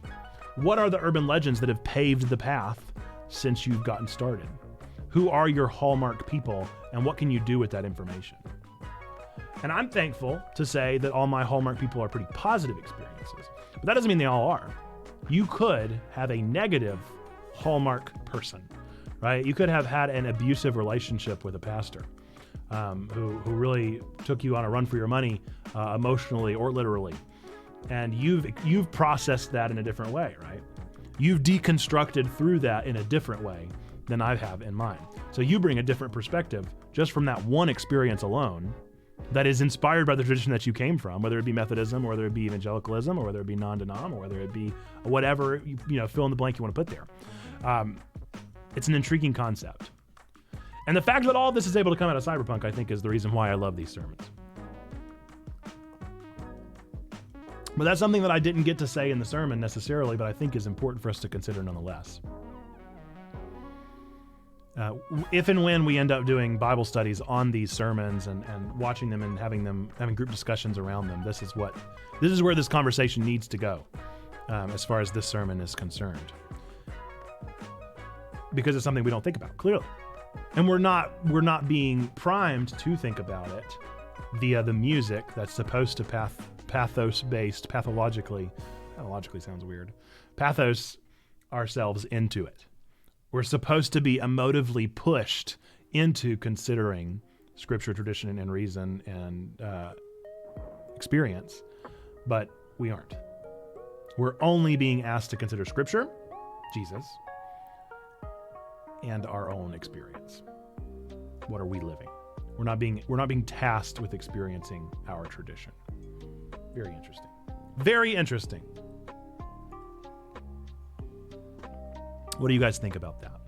What are the urban legends that have paved the path since you've gotten started? Who are your hallmark people, and what can you do with that information? And I'm thankful to say that all my hallmark people are pretty positive experiences, but that doesn't mean they all are. You could have a negative hallmark person, right? You could have had an abusive relationship with a pastor who really took you on a run for your money emotionally or literally. And you've processed that in a different way, right? You've deconstructed through that in a different way than I have in mine. So you bring a different perspective just from that one experience alone that is inspired by the tradition that you came from, whether it be Methodism or whether it be evangelicalism or whether it be non-denom or whether it be whatever, fill in the blank you want to put there. It's an intriguing concept. And the fact that all of this is able to come out of Cyberpunk, I think, is the reason why I love these sermons. But that's something that I didn't get to say in the sermon necessarily, but I think is important for us to consider nonetheless. If and when we end up doing Bible studies on these sermons and watching them and having group discussions around them, this is where this conversation needs to go, as far as this sermon is concerned. Because it's something we don't think about, clearly. And we're not being primed to think about it via the music that's supposed to pathos-based, pathologically sounds weird, pathos ourselves into it. We're supposed to be emotively pushed into considering scripture, tradition, and reason and experience, but we aren't. We're only being asked to consider scripture, Jesus, and our own experience. What are we living? We're not being tasked with experiencing our tradition. Very interesting. Very interesting. What do you guys think about that?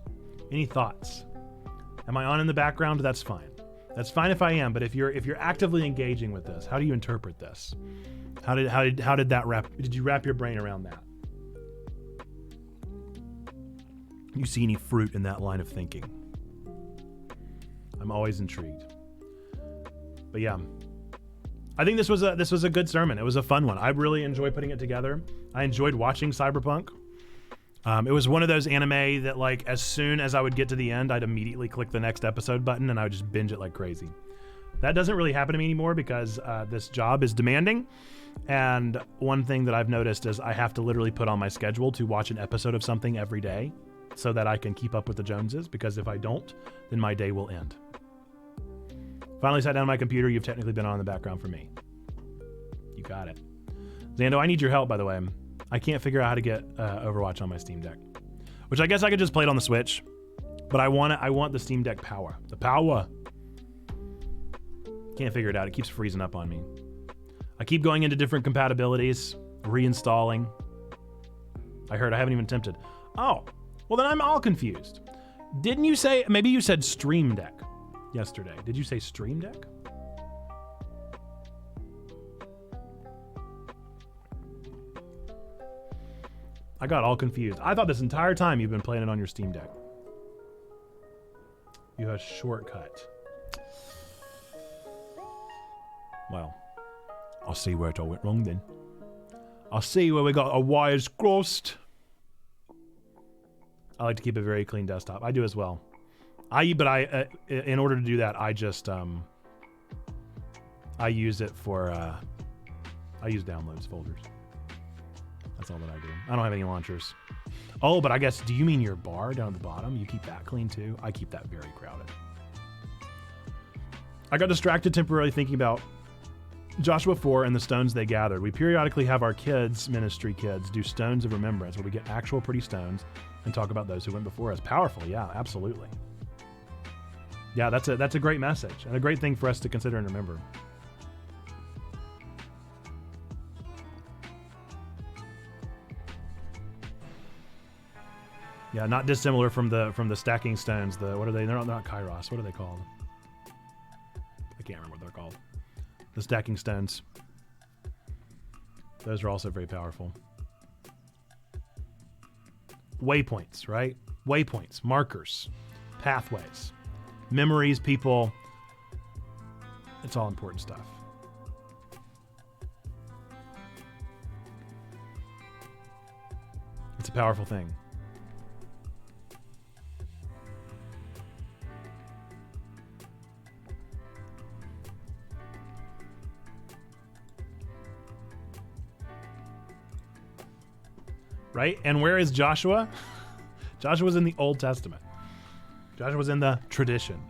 Any thoughts? Am I on in the background? That's fine. That's fine if I am, but if you're actively engaging with this, how do you interpret this? How did that did you wrap your brain around that? You see any fruit in that line of thinking? I'm always intrigued. But yeah, I think this was a good sermon. It was a fun one. I really enjoyed putting it together. I enjoyed watching Cyberpunk. It was one of those anime that, like, as soon as I would get to the end, I'd immediately click the next episode button and I would just binge it like crazy. That doesn't really happen to me anymore because this job is demanding. And one thing that I've noticed is I have to literally put on my schedule to watch an episode of something every day so that I can keep up with the Joneses, because if I don't, then my day will end. Finally sat down on my computer. You've technically been on in the background for me. You got it. Xando, I need your help, by the way. I can't figure out how to get Overwatch on my Steam Deck, which I guess I could just play it on the Switch, but I want the Steam Deck power. The power. Can't figure it out. It keeps freezing up on me. I keep going into different compatibilities, reinstalling. I haven't even attempted. Oh, well then I'm all confused. Didn't you say, maybe you said Stream Deck yesterday. Did you say Stream Deck? I got all confused. I thought this entire time you've been playing it on your Steam Deck. You have a shortcut. Well, I'll see where it all went wrong then. I'll see where we got our wires crossed. I like to keep a very clean desktop. I do as well. In order to do that, I just I use it for I use downloads folders. That's all that I do. I don't have any launchers. Oh, but I guess, do you mean your bar down at the bottom? You keep that clean too? I keep that very crowded. I got distracted temporarily thinking about Joshua 4 and the stones they gathered. We periodically have our ministry kids, do stones of remembrance where we get actual pretty stones and talk about those who went before us. Powerful, yeah, absolutely. Yeah, that's a great message and a great thing for us to consider and remember. Yeah, not dissimilar from the stacking stones. What are they? They're not kairos. What are they called? I can't remember what they're called. The stacking stones. Those are also very powerful. Waypoints, right? Waypoints, markers, pathways, memories, people. It's all important stuff. It's a powerful thing. Right? And where is Joshua? Joshua's in the Old Testament. Joshua's in the tradition.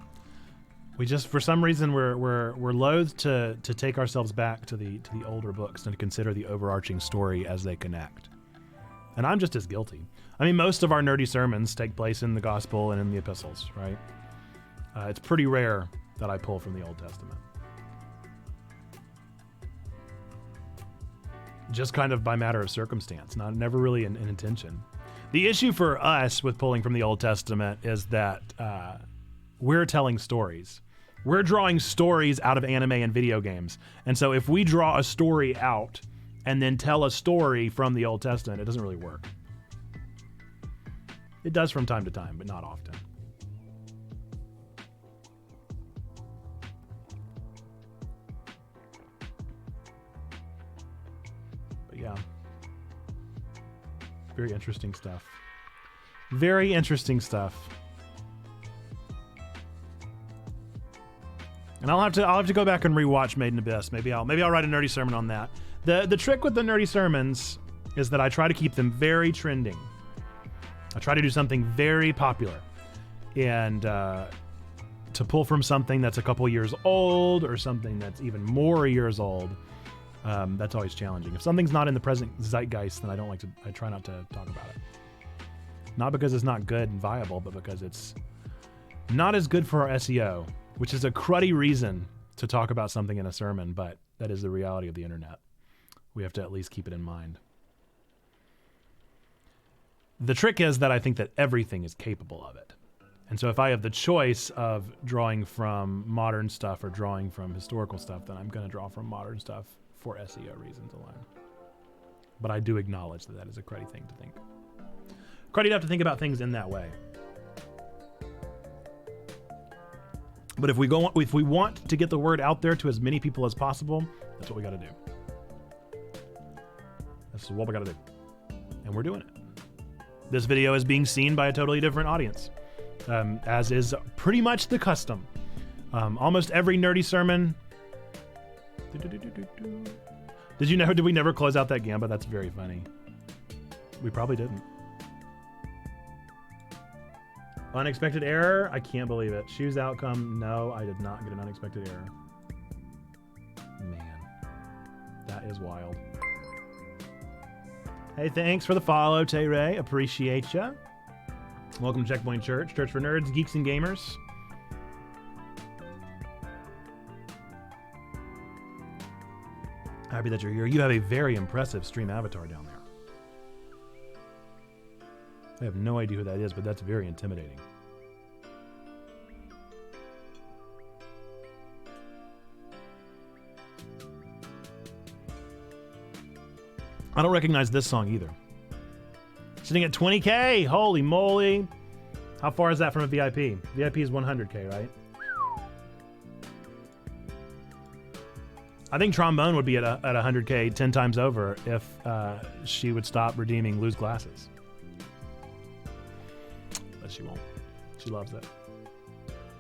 We just, for some reason, we're loath to take ourselves back to the older books and to consider the overarching story as they connect. And I'm just as guilty. I mean, most of our nerdy sermons take place in the gospel and in the epistles, right? It's pretty rare that I pull from the Old Testament. Just kind of by matter of circumstance, never really an intention. The issue for us with pulling from the Old Testament is that we're telling stories. We're drawing stories out of anime and video games. And so if we draw a story out and then tell a story from the Old Testament, it doesn't really work. It does from time to time, but not often. Yeah. Very interesting stuff. Very interesting stuff. And I'll have to go back and rewatch Made in Abyss. Maybe I'll write a nerdy sermon on that. The trick with the nerdy sermons is that I try to keep them very trending. I try to do something very popular. And to pull from something that's a couple years old or something that's even more years old, that's always challenging. If something's not in the present zeitgeist, then I try not to talk about it. Not because it's not good and viable, but because it's not as good for our SEO, which is a cruddy reason to talk about something in a sermon, but that is the reality of the internet. We have to at least keep it in mind. The trick is that I think that everything is capable of it. And so if I have the choice of drawing from modern stuff or drawing from historical stuff, then I'm going to draw from modern stuff for SEO reasons alone. But I do acknowledge that that is a cruddy thing to think. Cruddy enough to think about things in that way. But if we want to get the word out there to as many people as possible, that's what we got to do. That's what we got to do. And we're doing it. This video is being seen by a totally different audience, as is pretty much the custom. Almost every nerdy sermon. Did we never close out that gambit? That's very funny. We probably didn't. Unexpected error? I can't believe it. Choose outcome. No, I did not get an unexpected error. Man, that is wild. Hey, thanks for the follow, Tay Ray. Appreciate ya. Welcome to Checkpoint Church, Church for Nerds, Geeks, and Gamers. Happy that you're here. You have a very impressive stream avatar down there. I have no idea who that is, but that's very intimidating. I don't recognize this song either. Sitting at 20K, holy moly. How far is that from a VIP? VIP is 100K, right? I think Trombone would be at 100K 10 times over if she would stop redeeming loose glasses. But she won't. She loves it.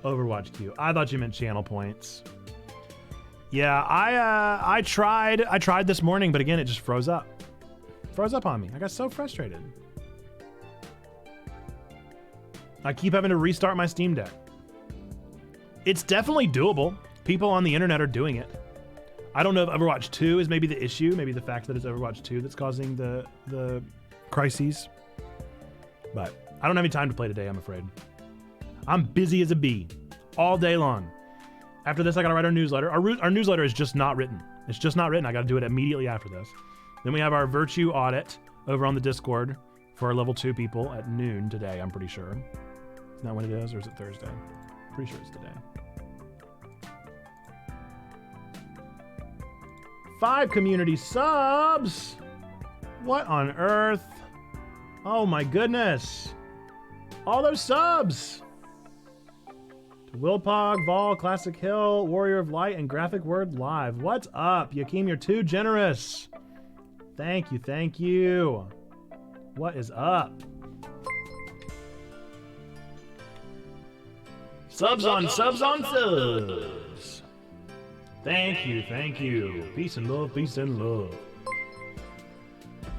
Overwatch queue. I thought you meant channel points. Yeah, I tried this morning, but again, it just froze up. froze up on me. I got so frustrated. I keep having to restart my Steam Deck. It's definitely doable. People on the internet are doing it. I don't know if Overwatch 2 is maybe the issue. Maybe the fact that it's Overwatch 2 that's causing the crises. But I don't have any time to play today, I'm afraid. I'm busy as a bee all day long. After this, I got to write our newsletter. Our newsletter is just not written. It's just not written. I got to do it immediately after this. Then we have our virtue audit over on the Discord for our level 2 people at noon today, I'm pretty sure. Isn't that when it is, or is it Thursday? Pretty sure it's today. 5 community subs. What on earth? Oh my goodness. All those subs. To Wilpog, Vol, Classic Hill, Warrior of Light, and Graphic Word Live. What's up? Yakeem, you're too generous. Thank you, thank you. What is up? Subs on subs on subs. Thank you, thank you. Peace and love, peace and love.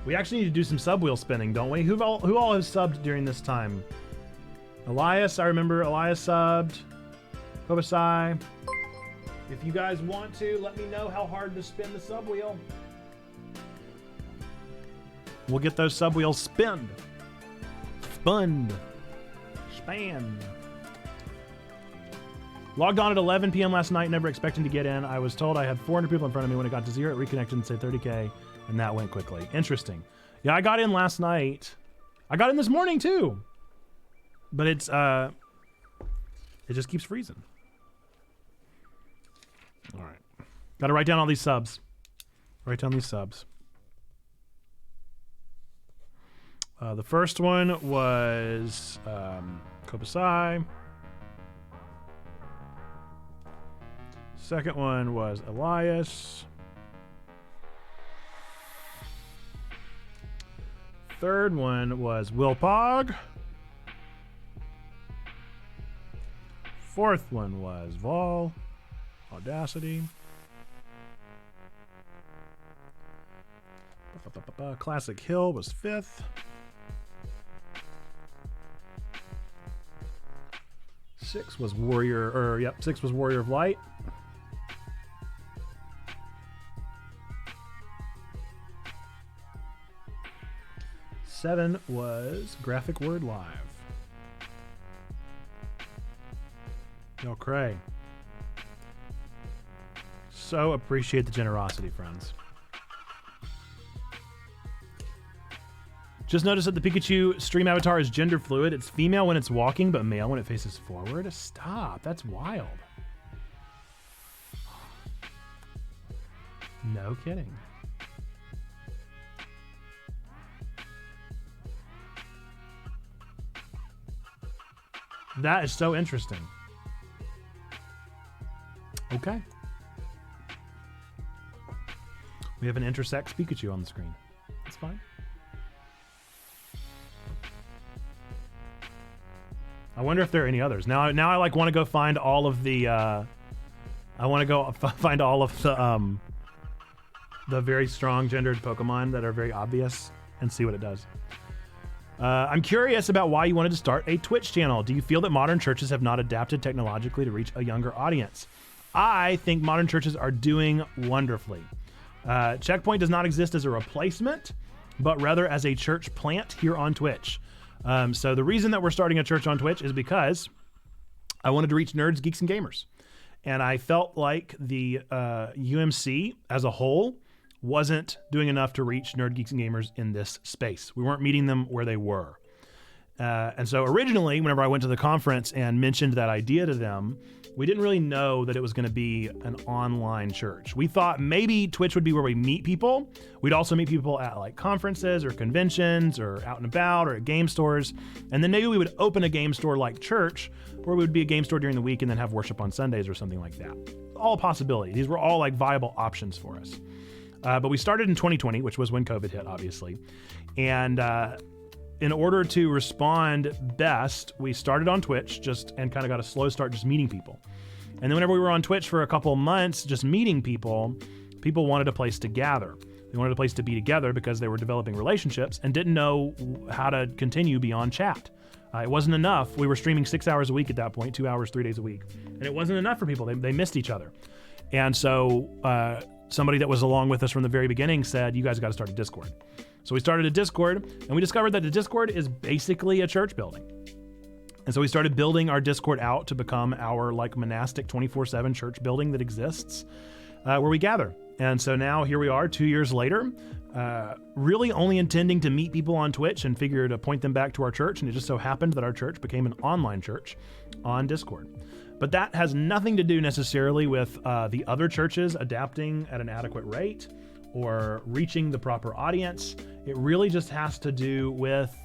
We actually need to do some sub wheel spinning, don't we? Who all has subbed during this time? Elias, I remember Elias subbed. Kobasai. If you guys want to, let me know how hard to spin the sub wheel. We'll get those sub wheels spinned. Spun. Span. Logged on at 11 p.m. last night, never expecting to get in. I was told I had 400 people in front of me. When it got to 0, it reconnected and said 30K, and that went quickly. Interesting. Yeah, I got in last night. I got in this morning too. But it just keeps freezing. All right. Got to write down all these subs. Write down these subs. The first one was Kobasai. Second one was Elias. Third one was Wilpog. Fourth one was Vol. Audacity. Classic Hill was 5th. 6 was Warrior, 6 was Warrior of Light. Seven was Graphic Word Live. Yo, Cray. So appreciate the generosity, friends. Just noticed that the Pikachu stream avatar is gender fluid. It's female when it's walking, but male when it faces forward. Stop. That's wild. No kidding. That is so interesting. Okay. We have an intersex Pikachu on the screen. That's fine. I wonder if there are any others. Now I like want to go find all of the I want to go find all of the very strong gendered Pokemon that are very obvious and see what it does. I'm curious about why you wanted to start a Twitch channel. Do you feel that modern churches have not adapted technologically to reach a younger audience? I think modern churches are doing wonderfully. Checkpoint does not exist as a replacement, but rather as a church plant here on Twitch. So the reason that we're starting a church on Twitch is because I wanted to reach nerds, geeks, and gamers. And I felt like the UMC as a whole wasn't doing enough to reach nerd, geeks, and gamers in this space. We weren't meeting them where they were. And so originally, whenever I went to the conference and mentioned that idea to them, we didn't really know that it was going to be an online church. We thought maybe Twitch would be where we meet people. We'd also meet people at like conferences or conventions or out and about or at game stores. And then maybe we would open a game store like church, where we would be a game store during the week and then have worship on Sundays or something like that. All possibilities. These were all like viable options for us. But we started in 2020, which was when COVID hit, obviously. And in order to respond best, we started on Twitch and kind of got a slow start just meeting people. And then whenever we were on Twitch for a couple months just meeting people, people wanted a place to gather. They wanted a place to be together because they were developing relationships and didn't know how to continue beyond chat. It wasn't enough. We were streaming 6 hours a week at that point, 2 hours, 3 days a week. And it wasn't enough for people. They missed each other. And so somebody that was along with us from the very beginning said, you guys got to start a Discord. So we started a Discord, and we discovered that the Discord is basically a church building. And so we started building our Discord out to become our like monastic 24/7 church building that exists where we gather. And so now here we are 2 years later, really only intending to meet people on Twitch and figure to point them back to our church. And it just so happened that our church became an online church on Discord. But that has nothing to do necessarily with the other churches adapting at an adequate rate or reaching the proper audience. It really just has to do with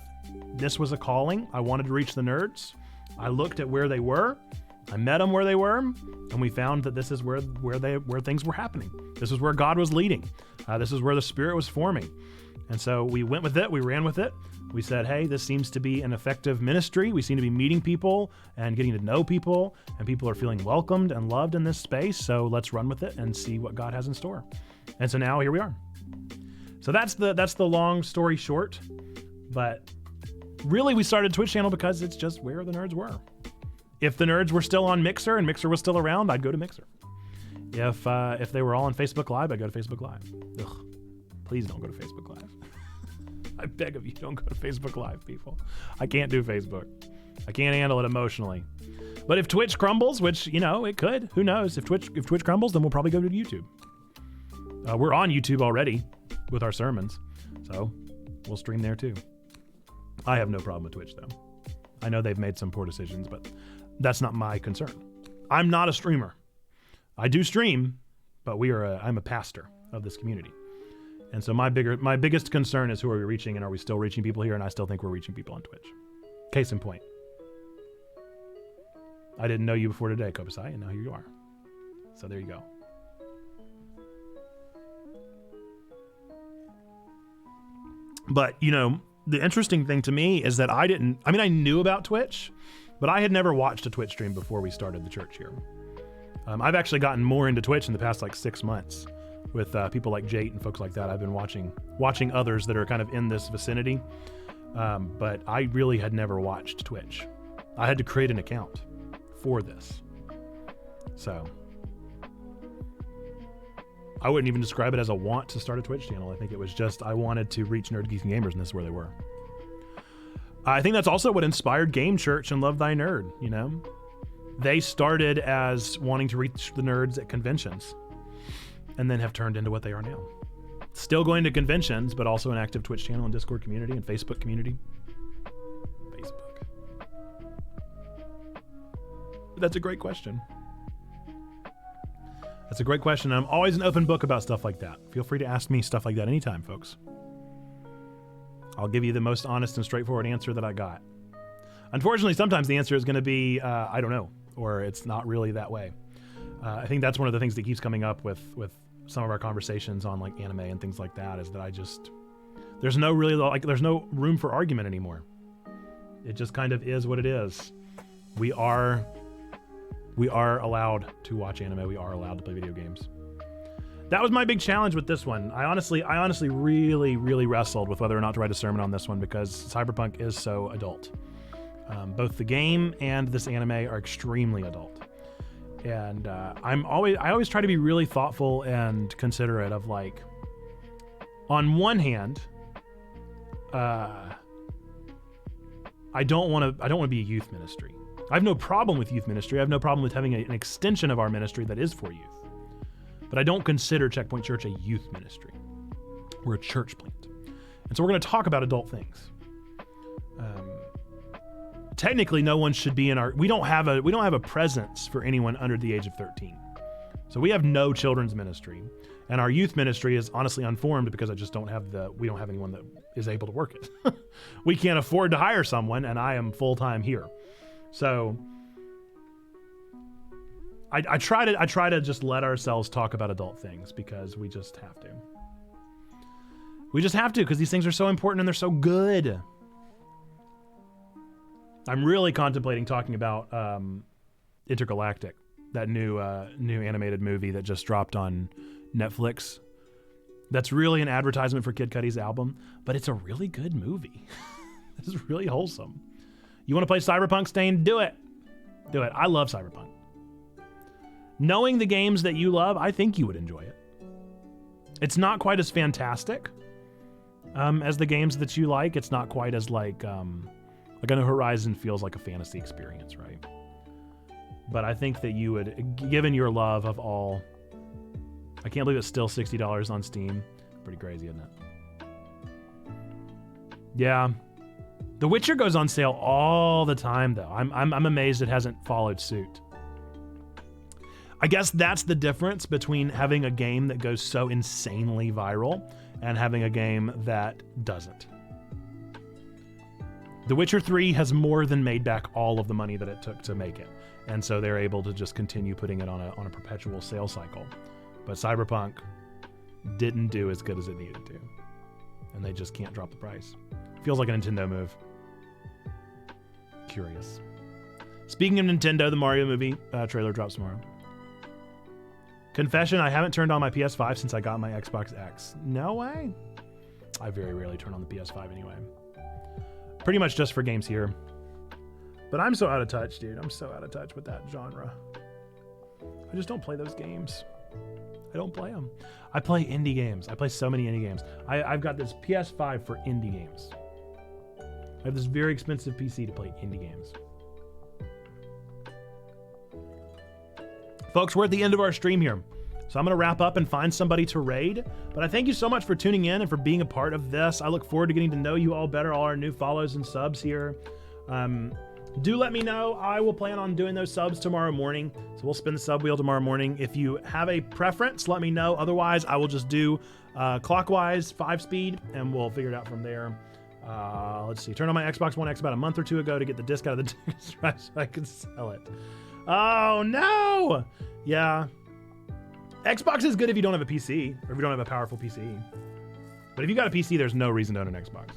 this was a calling. I wanted to reach the nerds. I looked at where they were. I met them where they were, and we found that this is where things were happening. This is where God was leading. This is where the Spirit was forming. And so we went with it. We ran with it. We said, hey, this seems to be an effective ministry. We seem to be meeting people and getting to know people, and people are feeling welcomed and loved in this space. So let's run with it and see what God has in store. And so now here we are. So that's the long story short. But really, we started a Twitch channel because it's just where the nerds were. If the nerds were still on Mixer and Mixer was still around, I'd go to Mixer. If they were all on Facebook Live, I'd go to Facebook Live. Ugh, please don't go to Facebook Live. I beg of you, don't go to Facebook Live, people. I can't do Facebook. I can't handle it emotionally. But if Twitch crumbles, which, you know, it could, who knows? If Twitch crumbles, then we'll probably go to YouTube. We're on YouTube already with our sermons, so we'll stream there too. I have no problem with Twitch, though. I know they've made some poor decisions, but that's not my concern. I'm not a streamer. I do stream, but I'm a pastor of this community. And so my biggest concern is who are we reaching, and are we still reaching people here? And I still think we're reaching people on Twitch. Case in point. I didn't know you before today, Kopasai, and now here you are. So there you go. But, you know, the interesting thing to me is that I knew about Twitch, but I had never watched a Twitch stream before we started the church here. I've actually gotten more into Twitch in the past like 6 months with people like Jate and folks like that. I've been watching others that are kind of in this vicinity, but I really had never watched Twitch. I had to create an account for this. So I wouldn't even describe it as a want to start a Twitch channel. I think it was just I wanted to reach nerd geeks and gamers, and this is where they were. I think that's also what inspired Game Church and Love Thy Nerd, you know? They started as wanting to reach the nerds at conventions and then have turned into what they are now. Still going to conventions, but also an active Twitch channel and Discord community and Facebook community. Facebook. That's a great question. That's a great question. I'm always an open book about stuff like that. Feel free to ask me stuff like that anytime, folks. I'll give you the most honest and straightforward answer that I got. Unfortunately, sometimes the answer is going to be, I don't know, or it's not really that way. I think that's one of the things that keeps coming up with some of our conversations on like anime and things like that, is that there's no room for argument anymore. It just kind of is what it is. We are allowed to watch anime. We are allowed to play video games. That was my big challenge with this one. I honestly really, really wrestled with whether or not to write a sermon on this one because Cyberpunk is so adult. Both the game and this anime are extremely adult. And I always try to be really thoughtful and considerate of, like, on one hand, I don't want to be a youth ministry. I have no problem with youth ministry. I have no problem with having an extension of our ministry that is for youth. But I don't consider Checkpoint Church a youth ministry. We're a church plant. And so we're going to talk about adult things. Technically, no one should be in our... We don't have a presence for anyone under the age of 13. So we have no children's ministry. And our youth ministry is honestly unformed because we don't have anyone that is able to work it. We can't afford to hire someone, and I am full-time here. So I try to just let ourselves talk about adult things because we just have to. We just have to, because these things are so important and they're so good. I'm really contemplating talking about Intergalactic, that new animated movie that just dropped on Netflix that's really an advertisement for Kid Cudi's album, but it's a really good movie. This is really wholesome. You want to play Cyberpunk, Stain? Do it. Do it. I love Cyberpunk. Knowing the games that you love, I think you would enjoy it. It's not quite as fantastic as the games that you like. It's not quite as like I know Horizon feels like a fantasy experience, right? But I think that you would, given your love of all, I can't believe it's still $60 on Steam. Pretty crazy, isn't it? Yeah. The Witcher goes on sale all the time, though. I'm amazed it hasn't followed suit. I guess that's the difference between having a game that goes so insanely viral and having a game that doesn't. The Witcher 3 has more than made back all of the money that it took to make it. And so they're able to just continue putting it on a perpetual sales cycle. But Cyberpunk didn't do as good as it needed to. And they just can't drop the price. Feels like a Nintendo move. Curious. Speaking of Nintendo, the Mario movie trailer drops tomorrow. Confession, I haven't turned on my PS5 since I got my Xbox X. No way. I very rarely turn on the PS5 anyway. Pretty much just for games here. But I'm so out of touch, dude. I'm so out of touch with that genre. I just don't play those games. I don't play them. I play indie games. I play so many indie games. I've got this PS5 for indie games. I have this very expensive PC to play indie games. Folks, we're at the end of our stream here. So I'm going to wrap up and find somebody to raid. But I thank you so much for tuning in and for being a part of this. I look forward to getting to know you all better, all our new follows and subs here. Do let me know. I will plan on doing those subs tomorrow morning. So we'll spin the sub wheel tomorrow morning. If you have a preference, let me know. Otherwise, I will just do clockwise 5-speed and we'll figure it out from there. Let's see. Turned on my Xbox One X about a month or two ago to get the disc out of the disc drive so I could sell it. Oh, no! Yeah. Xbox is good if you don't have a PC or if you don't have a powerful PC. But if you got a PC, there's no reason to own an Xbox.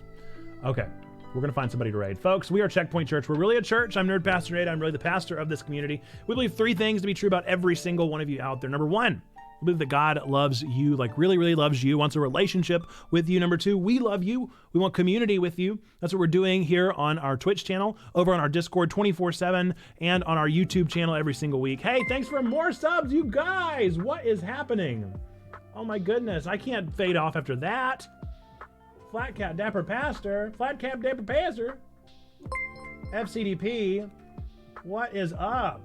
Okay. We're going to find somebody to raid. Folks, we are Checkpoint Church. We're really a church. I'm Nerd Pastor Nate. I'm really the pastor of this community. We believe 3 things to be true about every single one of you out there. Number 1, we believe that God loves you, like really, really loves you, wants a relationship with you. Number 2, we love you. We want community with you. That's what we're doing here on our Twitch channel, over on our Discord 24/7, and on our YouTube channel every single week. Hey, thanks for more subs, you guys. What is happening? Oh my goodness. I can't fade off after that. Flat Cap Dapper Pastor. Flat Cap Dapper Pastor. FCDP. What is up?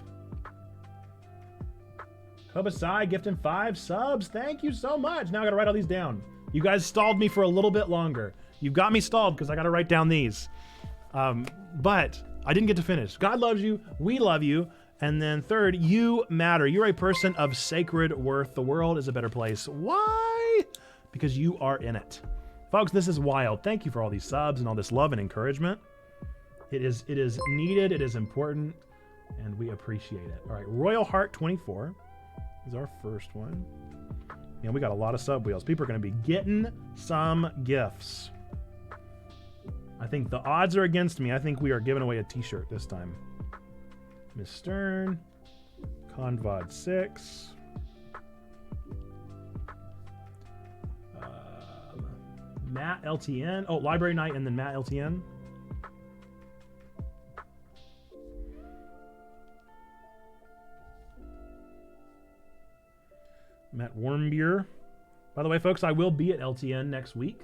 Hobasai gifting 5 subs. Thank you so much. Now I gotta write all these down. You guys stalled me for a little bit longer. You got me stalled because I gotta write down these. But I didn't get to finish. God loves you. We love you. And then 3rd, you matter. You're a person of sacred worth. The world is a better place. Why? Because you are in it. Folks, this is wild. Thank you for all these subs and all this love and encouragement. It is needed, it is important, and we appreciate it. All right, Royal Heart 24 is our first one. And we got a lot of sub wheels. People are going to be getting some gifts. I think the odds are against me. I think we are giving away a t-shirt this time. Miss Stern, Convod 6. Matt LTN. Oh, Library Night and then Matt LTN. Matt Wormbeer. By the way, folks, I will be at LTN next week.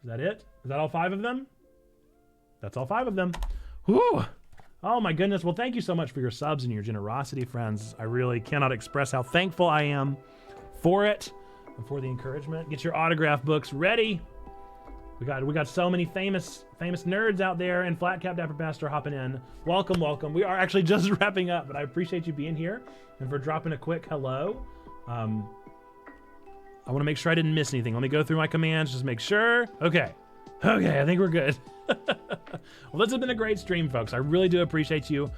Is that it? Is that all 5 of them? That's all 5 of them. Whew. Oh my goodness. Well, thank you so much for your subs and your generosity, friends. I really cannot express how thankful I am for it. And for the encouragement. Get your autograph books ready. We got so many famous nerds out there, and Flat Cap Dapper Pastor hopping in. Welcome, welcome. We are actually just wrapping up, but I appreciate you being here and for dropping a quick hello. I want to make sure I didn't miss anything. Let me go through my commands, just make sure. Okay, I think we're good. Well, this has been a great stream, folks. I really do appreciate you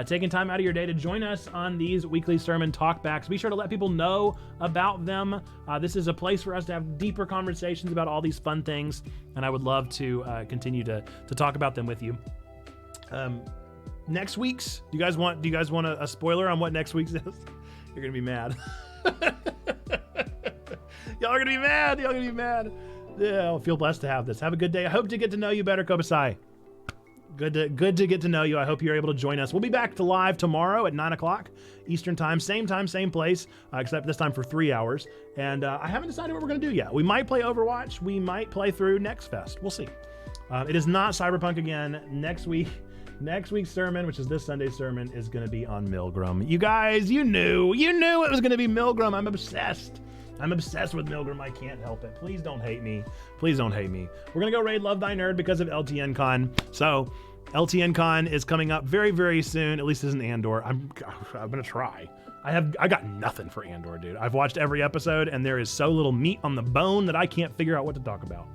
taking time out of your day to join us on these weekly sermon talkbacks. Be sure to let people know about them. This is a place for us to have deeper conversations about all these fun things, and I would love to continue to talk about them with you. Next week's, do you guys want a spoiler on what next week's is? You're gonna be mad. Y'all are gonna be mad. Y'all are gonna be mad. Yeah, I'll feel blessed to have this. Have a good day. I hope to get to know you better, Kobasai. Good to get to know you. I hope you're able to join us. We'll be back to live tomorrow at 9 o'clock Eastern time, same place, except this time for 3 hours. And I haven't decided what we're gonna do yet. We might play Overwatch. We might play through Next Fest. We'll see. It is not Cyberpunk again. Next week's sermon, which is this Sunday's sermon, is gonna be on Milgram. You guys, you knew it was gonna be Milgram. I'm obsessed with Milgram. I can't help it. Please don't hate me. Please don't hate me. We're gonna go raid Love Thy Nerd because of LTN Con. So LTN Con is coming up very, very soon. At least isn't Andor. I'm gonna try. I got nothing for Andor, dude. I've watched every episode and there is so little meat on the bone that I can't figure out what to talk about.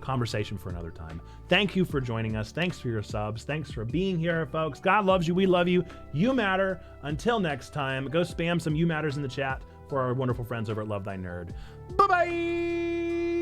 Conversation for another time. Thank you for joining us. Thanks for your subs. Thanks for being here, folks. God loves you. We love you. You matter. Until next time, go spam some you matters in the chat for our wonderful friends over at Love Thy Nerd. Bye-bye.